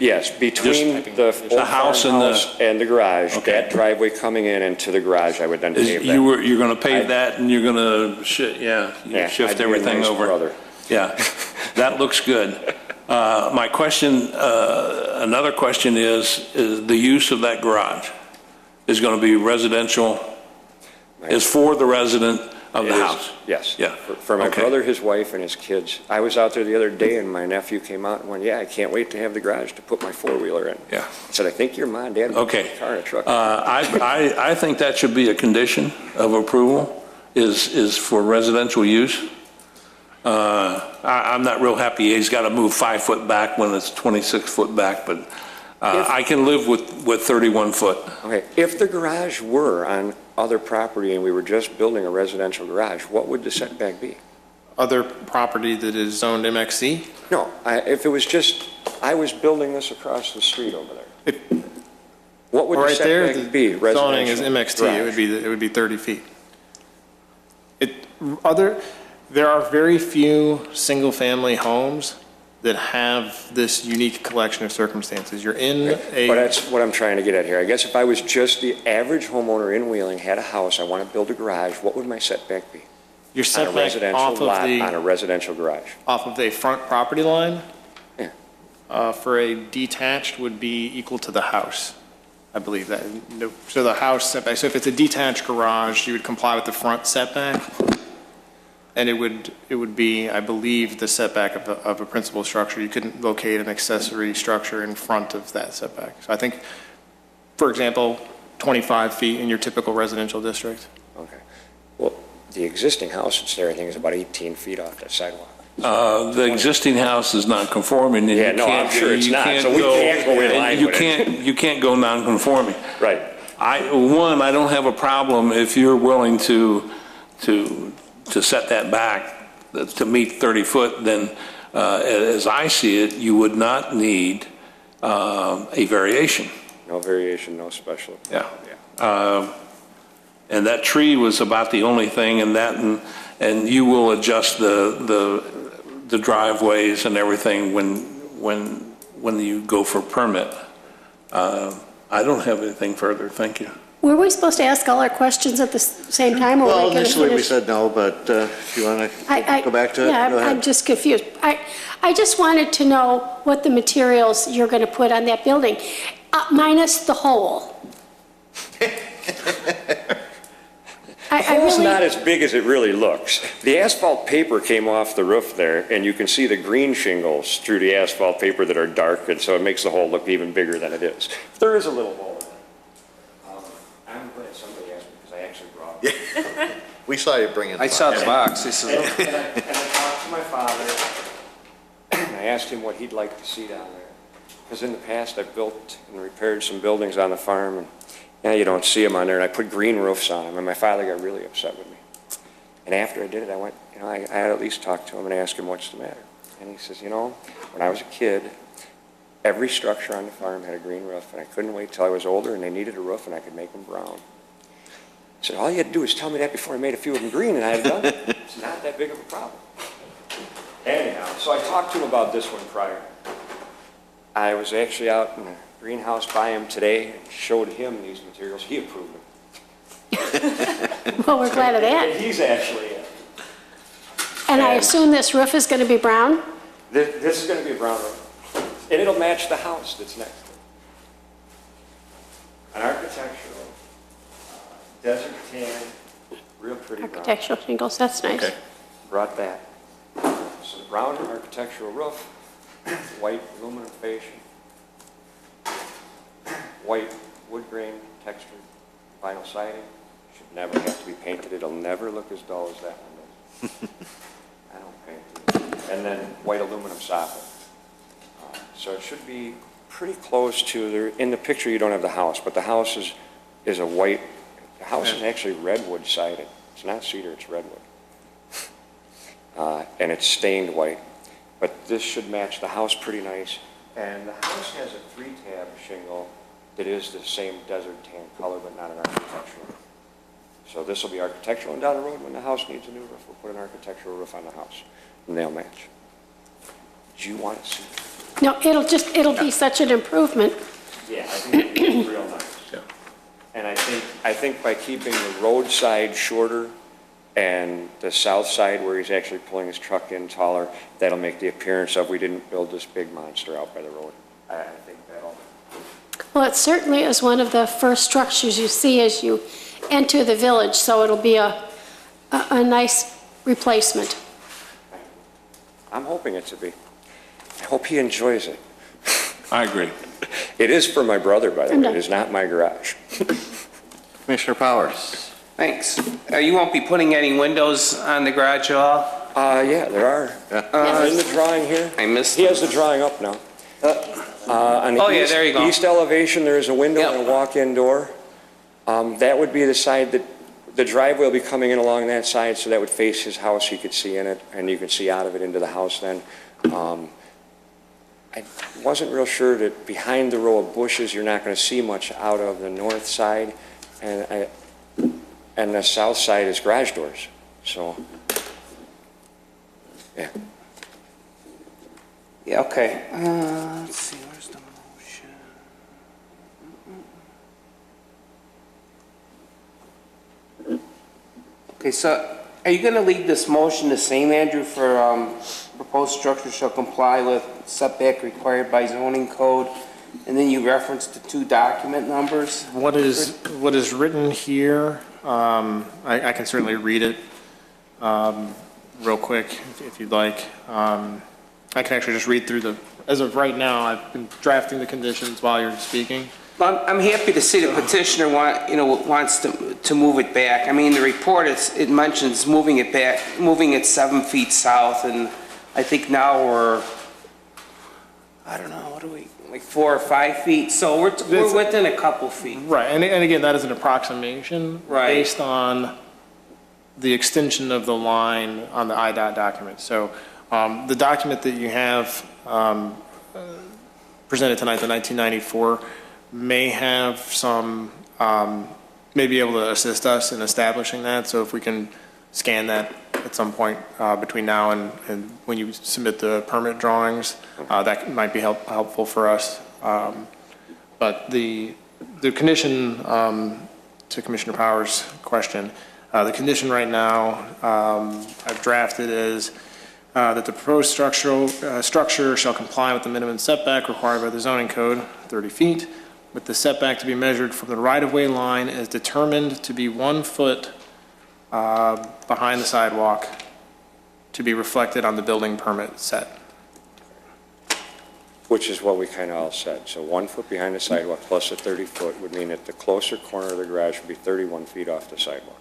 Yes, between the old house and the- farmhouse and the garage, Okay. that driveway coming in and to the garage, I would then pave that. You're gonna pave I- that and you're gonna Yeah, shift I'd be a everything nice over. brother. Yeah, that looks good. My question, another question is the use of that garage is gonna be residential, is for the resident of the It is, house? Yes. Yeah. For my Okay. brother, his wife, and his kids. I was out there the other day, and my nephew came out and went, "Yeah, I can't wait to have the garage to put my four-wheeler in." Yeah. I said, "I think your mom and dad would Okay. put a car and a truck." I think that should be a condition of approval, is for residential use. I'm not real happy he's got to move 5 foot back when it's 26 foot back, but I can live with 31 foot. Okay, if the garage were on other property and we were just building a residential garage, what would the setback be? Other property that is zoned MXC? No, if it was just, I was building this across the street over there. What would the Right there, setback be? the zoning is residential MXT, garage? it would be 30 feet. There are very few single-family homes that have this unique collection of circumstances. You're in But a, that's what I'm trying to get at here. I guess if I was just the average homeowner in Wheeling, had a house, I want to build a garage, what would my setback be? your On a setback residential off lot, on of a residential garage? the front property line? Yeah. For a detached would be equal to the house, I believe that. So the house setback, so if it's a detached garage, you would comply with the front setback. And it would be, I believe, the setback of a principal structure. You couldn't locate an accessory structure in front of that setback. So I think, for example, 25 feet in your typical residential district. Okay. Well, The existing house that's there, I think, is about 18 feet off that sidewalk. The existing house is non-conforming, and Yeah, you no, I'm can't, sure it's you not, can't so we can't go in and line you with it. You can't go non-conforming. Right. I don't have a problem if you're willing to set that back to meet 30 foot, then, as I see it, you would not need a variation. No variation, no special. Yeah. And that tree was about the only thing in that, and you will adjust the driveways and everything when you go for permit. I don't have anything further, thank you. Were we supposed to ask all our questions at the same time? Or were Well, we gonna initially we finish? said no, but if you want to go back to it, Yeah, go I'm ahead. just confused. I just wanted to know what the materials you're going to put on that building, minus the hole. It's not as big as it really looks. The asphalt paper came off the roof there, and you can see the green shingles through the asphalt paper that are dark, and so it makes the hole look even bigger than it is. There is a little hole in it. I'm glad somebody asked me, because I actually brought it. We saw you bring it. I saw the box. This is, And I talked to my father, and I asked him what he'd like to see down there. Because in the past, I've built and repaired some buildings on the farm, and now you don't see them on there, and I put green roofs on them, and my father got really upset with me. And after I did it, I went, I had at least talked to him and asked him what's the matter. And he says, when I was a kid, every structure on the farm had a green roof, and I couldn't wait till I was older, and they needed a roof, and I could make them brown. I said, all you had to do was tell me that before I made a few of them green, and I'd have done it. It's not that big of a problem. Anyhow, so I talked to him about this one prior. I was actually out in the greenhouse by him today and showed him these materials. He approved them. Well, we're glad of And that. he's actually in. And I assume this roof is going to be brown? This is going to be a brown roof. And it'll match the house that's next to it. An architectural, desert tan, real pretty brown. Architectural shingles, that's nice. Okay. Brought that. So the brown architectural roof, white aluminum fascia, white wood grain textured vinyl siding. Should never have to be painted. It'll never look as dull as that one does. I don't paint it. And then white aluminum soffit. So it should be pretty close to, in the picture you don't have the house, but the house is a white, the house is actually redwood sided. It's not cedar, it's redwood. And it's stained white. But this should match the house pretty nice. And the house has a 3-tab shingle that is the same desert tan color, but not an architectural. So this will be architectural, and down the road, when the house needs a new roof, we'll put an architectural roof on the house, and they'll match. Do you want to see that? No, it'll be such an improvement. Yeah, I think it's real nice. Yeah. And I think by keeping the road side shorter and the south side where he's actually pulling his truck in taller, that'll make the appearance of we didn't build this big monster out by the road. I think that'll. Well, it certainly is one of the first structures you see as you enter the village, so it'll be a nice replacement. I'm hoping it to be. I hope he enjoys it. I agree. It is for my brother, by the way. It is not my garage. Commissioner Powers. thanks. You won't be putting any windows on the garage at all? Yeah, there are. In the drawing here. I missed He has the drawing up now. On the Oh, yeah, there you go. east elevation, there is a window Yep. and a walk-in door. That would be the side that, the driveway will be coming in along that side, so that would face his house, he could see in it, and you could see out of it into the house then. I wasn't real sure that behind the row of bushes, you're not going to see much out of the north side, and the south side is garage doors, so, yeah. Yeah, okay. Let's see, where's the motion? Okay, so are you going to leave this motion the same, Andrew, for proposed structure shall comply with setback required by zoning code, and then you reference the 2 document numbers? What is written here, I can certainly read it real quick if you'd like. I can actually just read through as of right now, I've been drafting the conditions while you're speaking. Well, I'm happy to see the petitioner wants to move it back. I mean, the report, it mentions moving it back, moving it 7 feet south, and I think now we're, I don't know, what are we, like 4 or 5 feet? So we're within a couple feet. Right, and again, that is an approximation. Right. Based on the extension of the line on the IDOT document. So the document that you have presented tonight, the 1994, may have some, may be able to assist us in establishing that. So if we can scan that at some point between now and when you submit the permit drawings, that might be helpful for us. But the condition, to Commissioner Powers' question, the condition right now I've drafted is that the proposed structure shall comply with the minimum setback required by the zoning code, 30 feet, with the setback to be measured from the right-of-way line as determined to be 1 foot behind the sidewalk to be reflected on the building permit set. Which is what we kind of all said. So 1 foot behind the sidewalk plus a 30-foot would mean that the closer corner of the garage would be 31 feet off the sidewalk.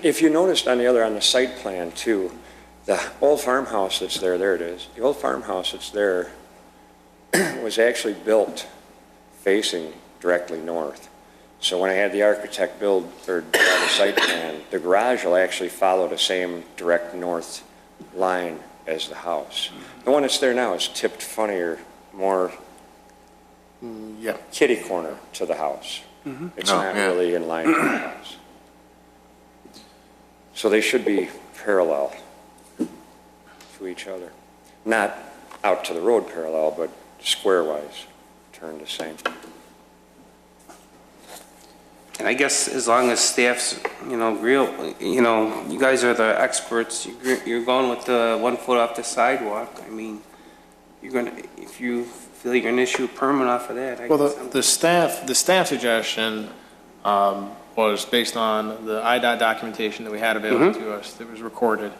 If you noticed on the site plan too, the old farmhouse that's there, there it is. The old farmhouse that's there was actually built facing directly north. So when I had the architect build or draw the site plan, the garage will actually follow the same direct north line as the house. The one that's there now is tipped funnier, more Yeah. kitty corner to the house. It's Oh, not yeah. really in line with the house. So they should be parallel to each other. Not out to the road parallel, but square-wise, turned the same. And I guess as long as staff's, real, you guys are the experts, you're going with the 1 foot off the sidewalk. I mean, if you feel you're gonna issue a permit off of that, I Well, guess. the staff suggestion was based on the IDOT documentation that we had available to us that was recorded.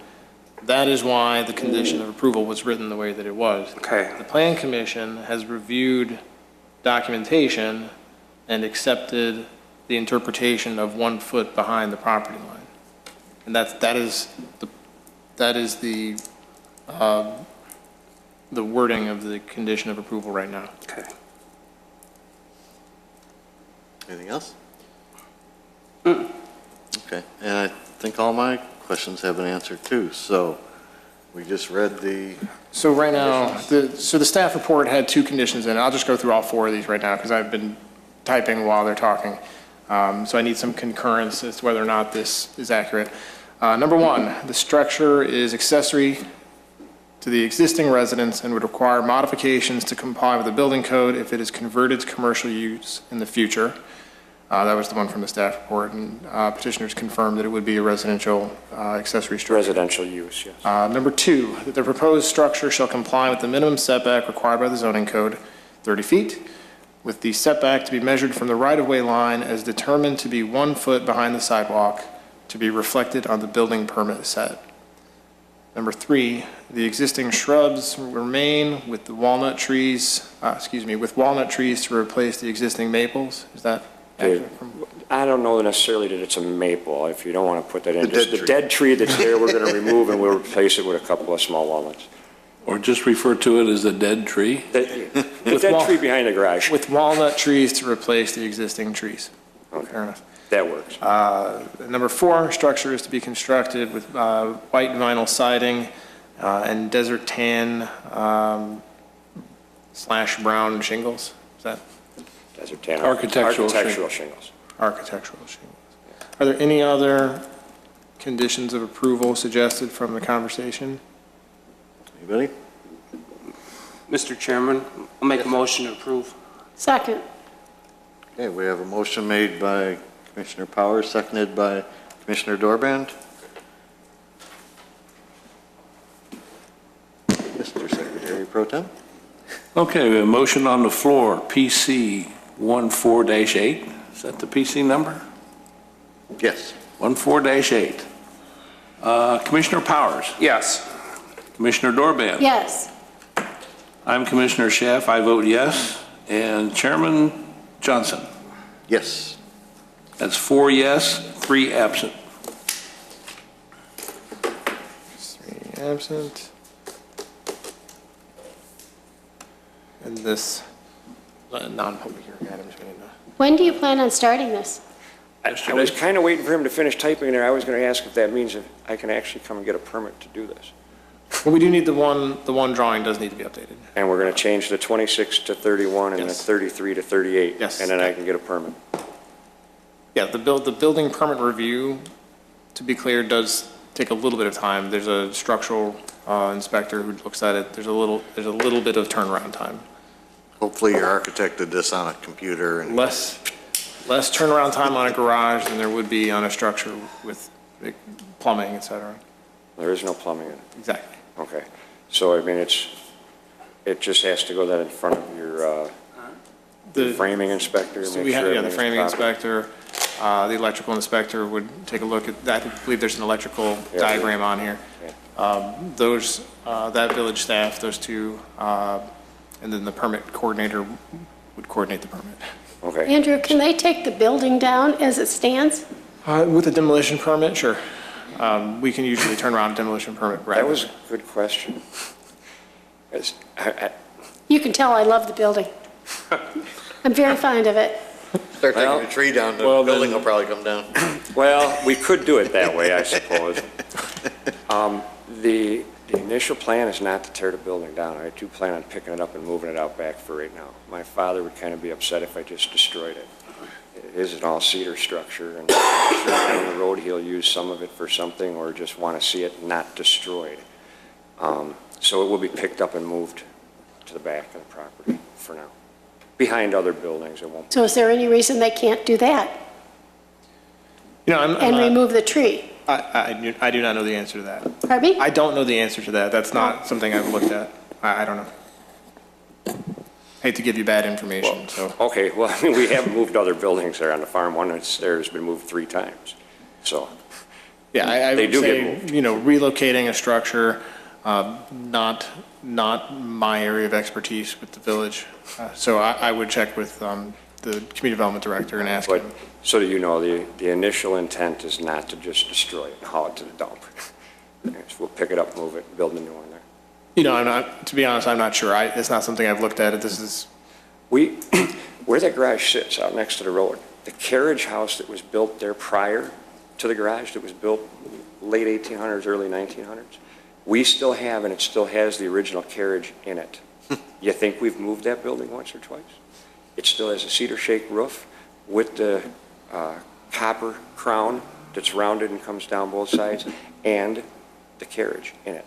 That is why the condition of approval was written the way that it was. Okay. The Plan Commission has reviewed documentation and accepted the interpretation of 1 foot behind the property line. And that is the wording of the condition of approval right now. Okay. Anything else? Okay, and I think all my questions have been answered too, so we just read the, So right now, the staff report had 2 conditions in it. I'll just go through all 4 of these right now because I've been typing while they're talking. So I need some concurrence as to whether or not this is accurate. Number 1, the structure is accessory to the existing residence and would require modifications to comply with the building code if it is converted to commercial use in the future. That was the one from the staff report, and petitioners confirmed that it would be a residential accessory structure. Residential use, yes. Number 2, that the proposed structure shall comply with the minimum setback required by the zoning code, 30 feet, with the setback to be measured from the right-of-way line as determined to be 1 foot behind the sidewalk to be reflected on the building permit set. Number 3, the existing shrubs remain with the walnut trees, with walnut trees to replace the existing maples. Is that accurate? I don't know necessarily that it's a maple, if you don't want to put that in. The Just dead the dead tree that's there, we're going to remove and we'll replace it with a couple of small walnuts. Or just refer to it as a dead tree? The dead tree behind the garage, With walnut trees to replace the existing trees. Fair enough. that works. Number 4, structure is to be constructed with white vinyl siding and desert tan / brown shingles. Is that Desert tan. Architectural shingles. architectural shingles? Are there any other conditions of approval suggested from the conversation? anybody? Mr. Chairman, I'll make a motion to approve. Second. Okay, we have a motion made by Commissioner Powers, seconded by Commissioner Dorband. Mr. Secretary Pro Tem? Okay, we have a motion on the floor, PC 14-8. Is that the PC number? Yes. 14-8. Commissioner Powers, Yes. Commissioner Dorband. Yes. I'm Commissioner Schaaf, I vote yes. And Chairman Johnson. Yes. That's 4 yes, 3 absent. 3 absent. And this non-public hearing items, we need to. When do you plan on starting this? I was kind of waiting for him to finish typing there. I was going to ask if that means that I can actually come and get a permit to do this. Well, we do need the one drawing does need to be updated. And we're going to change the 26 to 31 and the Yes. 33 to 38. Yes. And then I can get a permit. Yeah, the building permit review, to be clear, does take a little bit of time. There's a structural inspector who looks at it. There's a little bit of turnaround time. Hopefully your architect did this on a computer and. Less turnaround time on a garage than there would be on a structure with plumbing, et cetera. There is no plumbing in it. Exactly. Okay. So, I mean, it just has to go that in front of your The framing inspector? So make we have, sure yeah, the everything's framing proper? inspector, the electrical inspector would take a look at that. I believe there's an electrical Yeah. diagram on here. Yeah. That village staff, those two, and then the permit coordinator would coordinate the permit. Okay. Andrew, can they take the building down as it stands? With a demolition permit, sure. We can usually turn around a demolition permit That rapidly. was a good question. You can tell I love the building. I'm very fond of it. Start taking Well- a tree down, the Well, building then- will probably come down. Well, we could do it that way, I suppose. The initial plan is not to tear the building down. I do plan on picking it up and moving it out back for right now. My father would kind of be upset if I just destroyed it. It is an all-cedar structure, and I'm sure down the road he'll use some of it for something or just want to see it not destroyed. So it will be picked up and moved to the back of the property for now. Behind other buildings, it won't. So is there any reason they can't do that You know, I'm and not, remove the tree? I do not know the answer to that. Pardon me? I don't know the answer to that. That's not something I've looked at. I don't know. Hate to give you bad information, so. Okay, well, I mean, we have moved other buildings there on the farm. One that's there has been moved 3 times. So, Yeah, I They would do get say, moved. you know, relocating a structure, not my area of expertise with the village. So I would check with the community development director and ask but, him. so that you know, the initial intent is not to just destroy it and haul it to the dump. We'll pick it up, move it, build a new one there. You know, to be honest, I'm not sure. It's not something I've looked at. This is, Where that garage sits, out next to the road, the carriage house that was built there prior to the garage, that was built late 1800s, early 1900s, we still have, and it still has the original carriage in it. You think we've moved that building once or twice? It still has a cedar shake roof with the copper crown that's rounded and comes down both sides, and the carriage in it.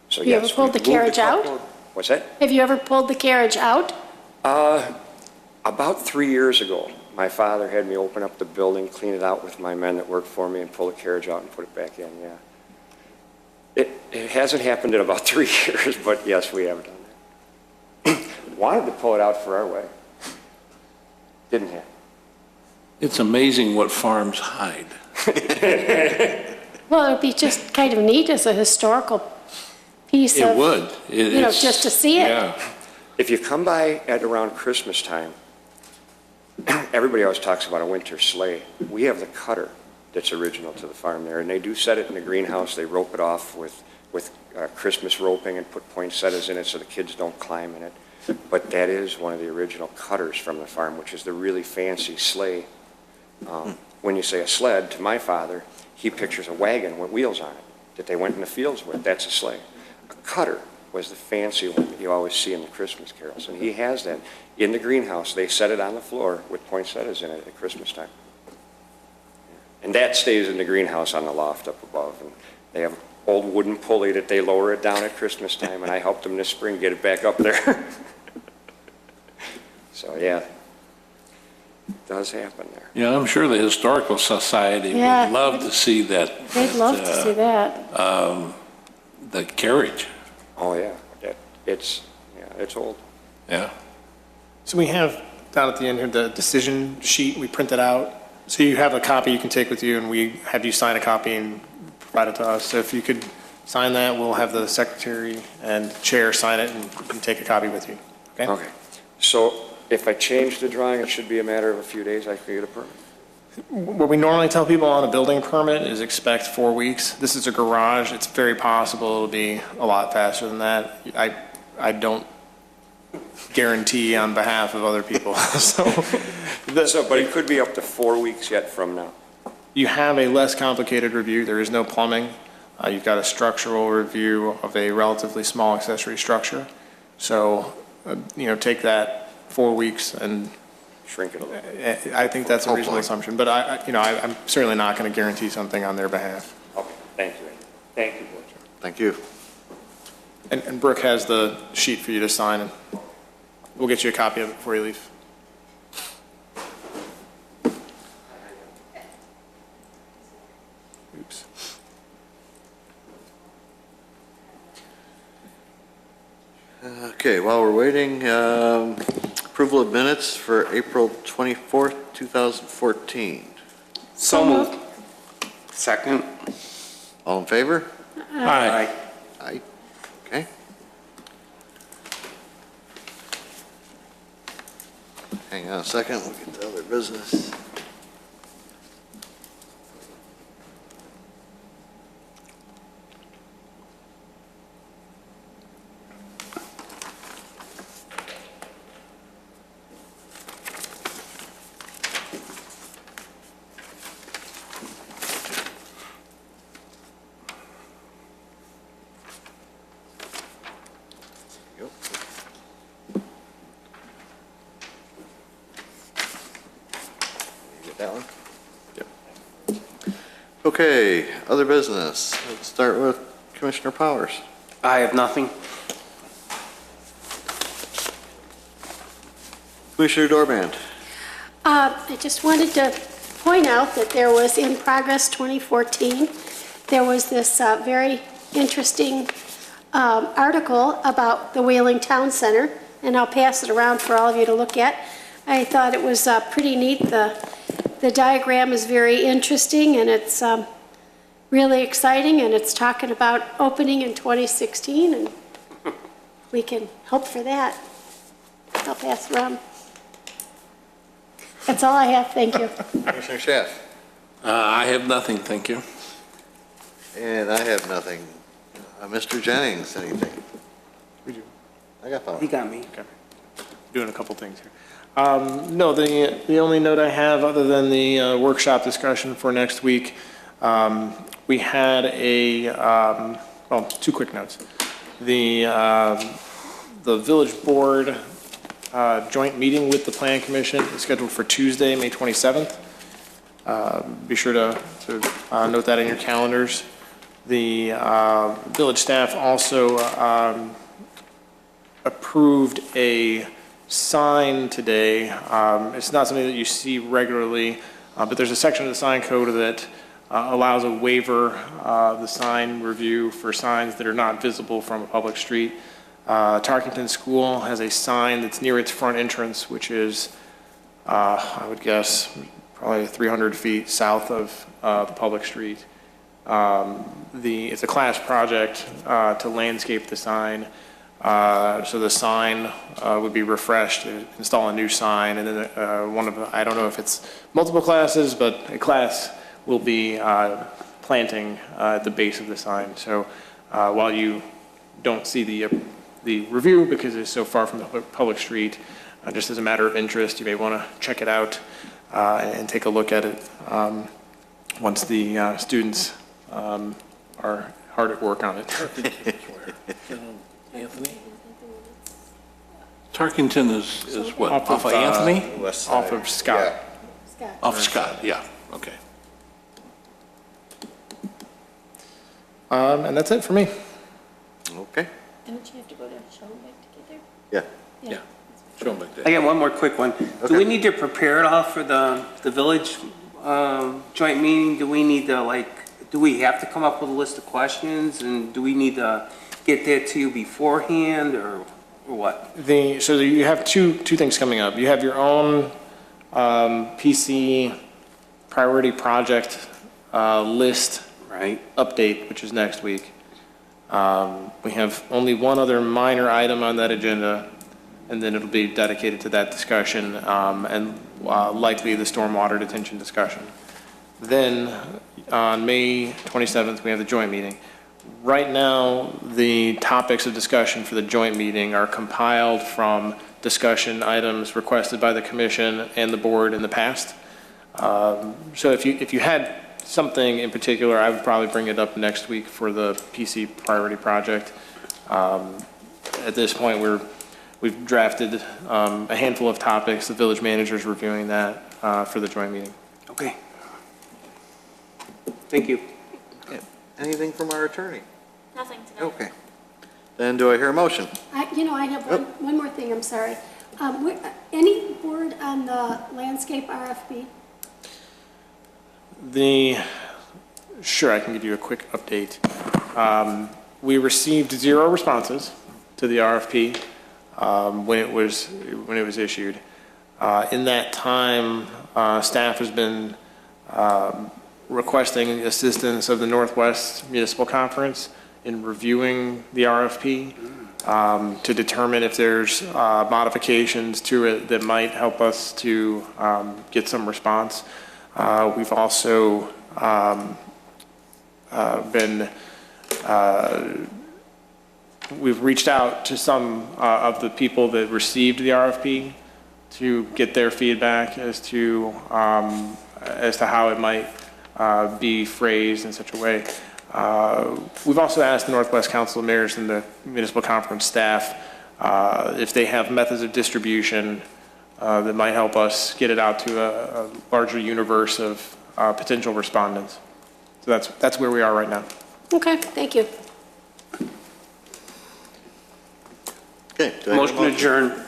So You ever yes, pulled the we've moved a carriage out? couple- What's that? Have you ever pulled the carriage out? About 3 years ago, my father had me open up the building, clean it out with my men that worked for me, and pull the carriage out and put it back in, yeah. It hasn't happened in about 3 years, but yes, we have done that. Wanted to pull it out for our wedding. Didn't happen. It's amazing what farms hide. Well, it'd be just kind of neat as a historical piece of. It would. You know, just to see it. Yeah. If you come by at around Christmas time, everybody always talks about a winter sleigh. We have the cutter that's original to the farm there, and they do set it in the greenhouse. They rope it off with Christmas roping and put poinsettias in it so the kids don't climb in it. But that is one of the original cutters from the farm, which is the really fancy sleigh. When you say a sled, to my father, he pictures a wagon with wheels on it that they went in the fields with. That's a sleigh. A cutter was the fancy one that you always see in the Christmas carols, and he has that in the greenhouse. They set it on the floor with poinsettias in it at Christmas time. And that stays in the greenhouse on the loft up above. And they have an old wooden pulley that they lower it down at Christmas time, and I helped them this spring get it back up there. So, yeah, it does happen there. Yeah, I'm sure the Historical Society Yeah. would love to see that. They'd love to see that. The carriage. Oh, yeah, it's old. Yeah. so we have down at the end here the decision sheet. We print it out. So you have a copy you can take with you, and we have you sign a copy and provide it to us. So if you could sign that, we'll have the secretary and chair sign it, and you can take a copy with you. Okay? Okay. So if I change the drawing, it should be a matter of a few days, I could get a permit? What we normally tell people on a building permit is expect 4 weeks. This is a garage. It's very possible it'll be a lot faster than that. I don't guarantee on behalf of other people. But it could be up to 4 weeks yet from now. You have a less complicated review. There is no plumbing. You've got a structural review of a relatively small accessory structure. So, take that 4 weeks, and Shrink it a little. I think that's a reasonable Hopefully. assumption. But I'm certainly not going to guarantee something on their behalf. Okay, thank you. Thank you, Board Chair. Thank you. And Brooke has the sheet for you to sign, and we'll get you a copy of it before you leave. Oops. Okay, while we're waiting, approval of minutes for April 24th, 2014. So moved. Second. All in favor? Aye. Aye. Okay. Hang on a second, we'll get to other business. Yep. You get that one? Yep. Okay, other business. Let's start with Commissioner Powers. I have nothing. Commissioner Dorband. I just wanted to point out that there was in Progress 2014, there was this very interesting article about the Whaling Town Center, and I'll pass it around for all of you to look at. I thought it was pretty neat. The diagram is very interesting, and it's really exciting, and it's talking about opening in 2016, and we can hope for that. I'll pass it around. That's all I have, thank you. Commissioner Schaaf. I have nothing, thank you. And I have nothing. Mr. Jennings, anything? We do. I got He followed. got me. Doing a couple things here. No, the only note I have, other than the workshop discussion for next week, we had two quick notes. The village board joint meeting with the Plan Commission is scheduled for Tuesday, May 27th. Be sure to note that in your calendars. The village staff also approved a sign today. It's not something that you see regularly, but there's a section of the sign code that allows a waiver of the sign review for signs that are not visible from a public street. Tarkington School has a sign that's near its front entrance, which is, I would guess, probably 300 feet south of the public street. It's a class project to landscape the sign. So the sign would be refreshed, install a new sign, and then I don't know if it's multiple classes, but a class will be planting at the base of the sign. So while you don't see the review because it's so far from the public street, just as a matter of interest, you may want to check it out and take a look at it once the students are hard at work on it. Anthony? Tarkington is what, Off off of, of Anthony? West Off side. of Scott. Scott. Off Scott, yeah, okay. And that's it for me. Okay, Don't you have to go to Schoenbeck to get there? yeah. Yeah. Show 'em back I there. got one more quick one. Do we need to prepare it all for the village joint meeting? Do we need to, do we have to come up with a list of questions? And do we need to get that to you beforehand, or what? So you have two things coming up. You have your own PC priority project list Right? update, which is next week. We have only one other minor item on that agenda, and then it'll be dedicated to that discussion, and likely the stormwater detention discussion. Then, on May 27th, we have the joint meeting. Right now, the topics of discussion for the joint meeting are compiled from discussion items requested by the commission and the board in the past. So if you had something in particular, I would probably bring it up next week for the PC priority project. At this point, we've drafted a handful of topics. The village manager's reviewing that for the joint meeting. Okay. Thank you. Anything from our attorney? Nothing tonight. Okay. Then do I hear a motion? I have one more thing, I'm sorry. Any word on the landscape RFP? Sure, I can give you a quick update. We received 0 responses to the RFP when it was issued. In that time, staff has been requesting assistance of the Northwest Municipal Conference in reviewing the RFP to determine if there's modifications to it that might help us to get some response. We've also we've reached out to some of the people that received the RFP to get their feedback as to how it might be phrased in such a way. We've also asked the Northwest Council of Mayors and the Municipal Conference staff if they have methods of distribution that might help us get it out to a larger universe of potential respondents. So that's where we are right now. Okay, thank you. Okay. do I hear a Motion to adjourn.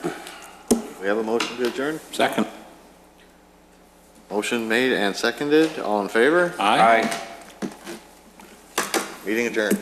We have a motion to adjourn? Second. Motion made and seconded. All in favor? Aye. Meeting adjourned.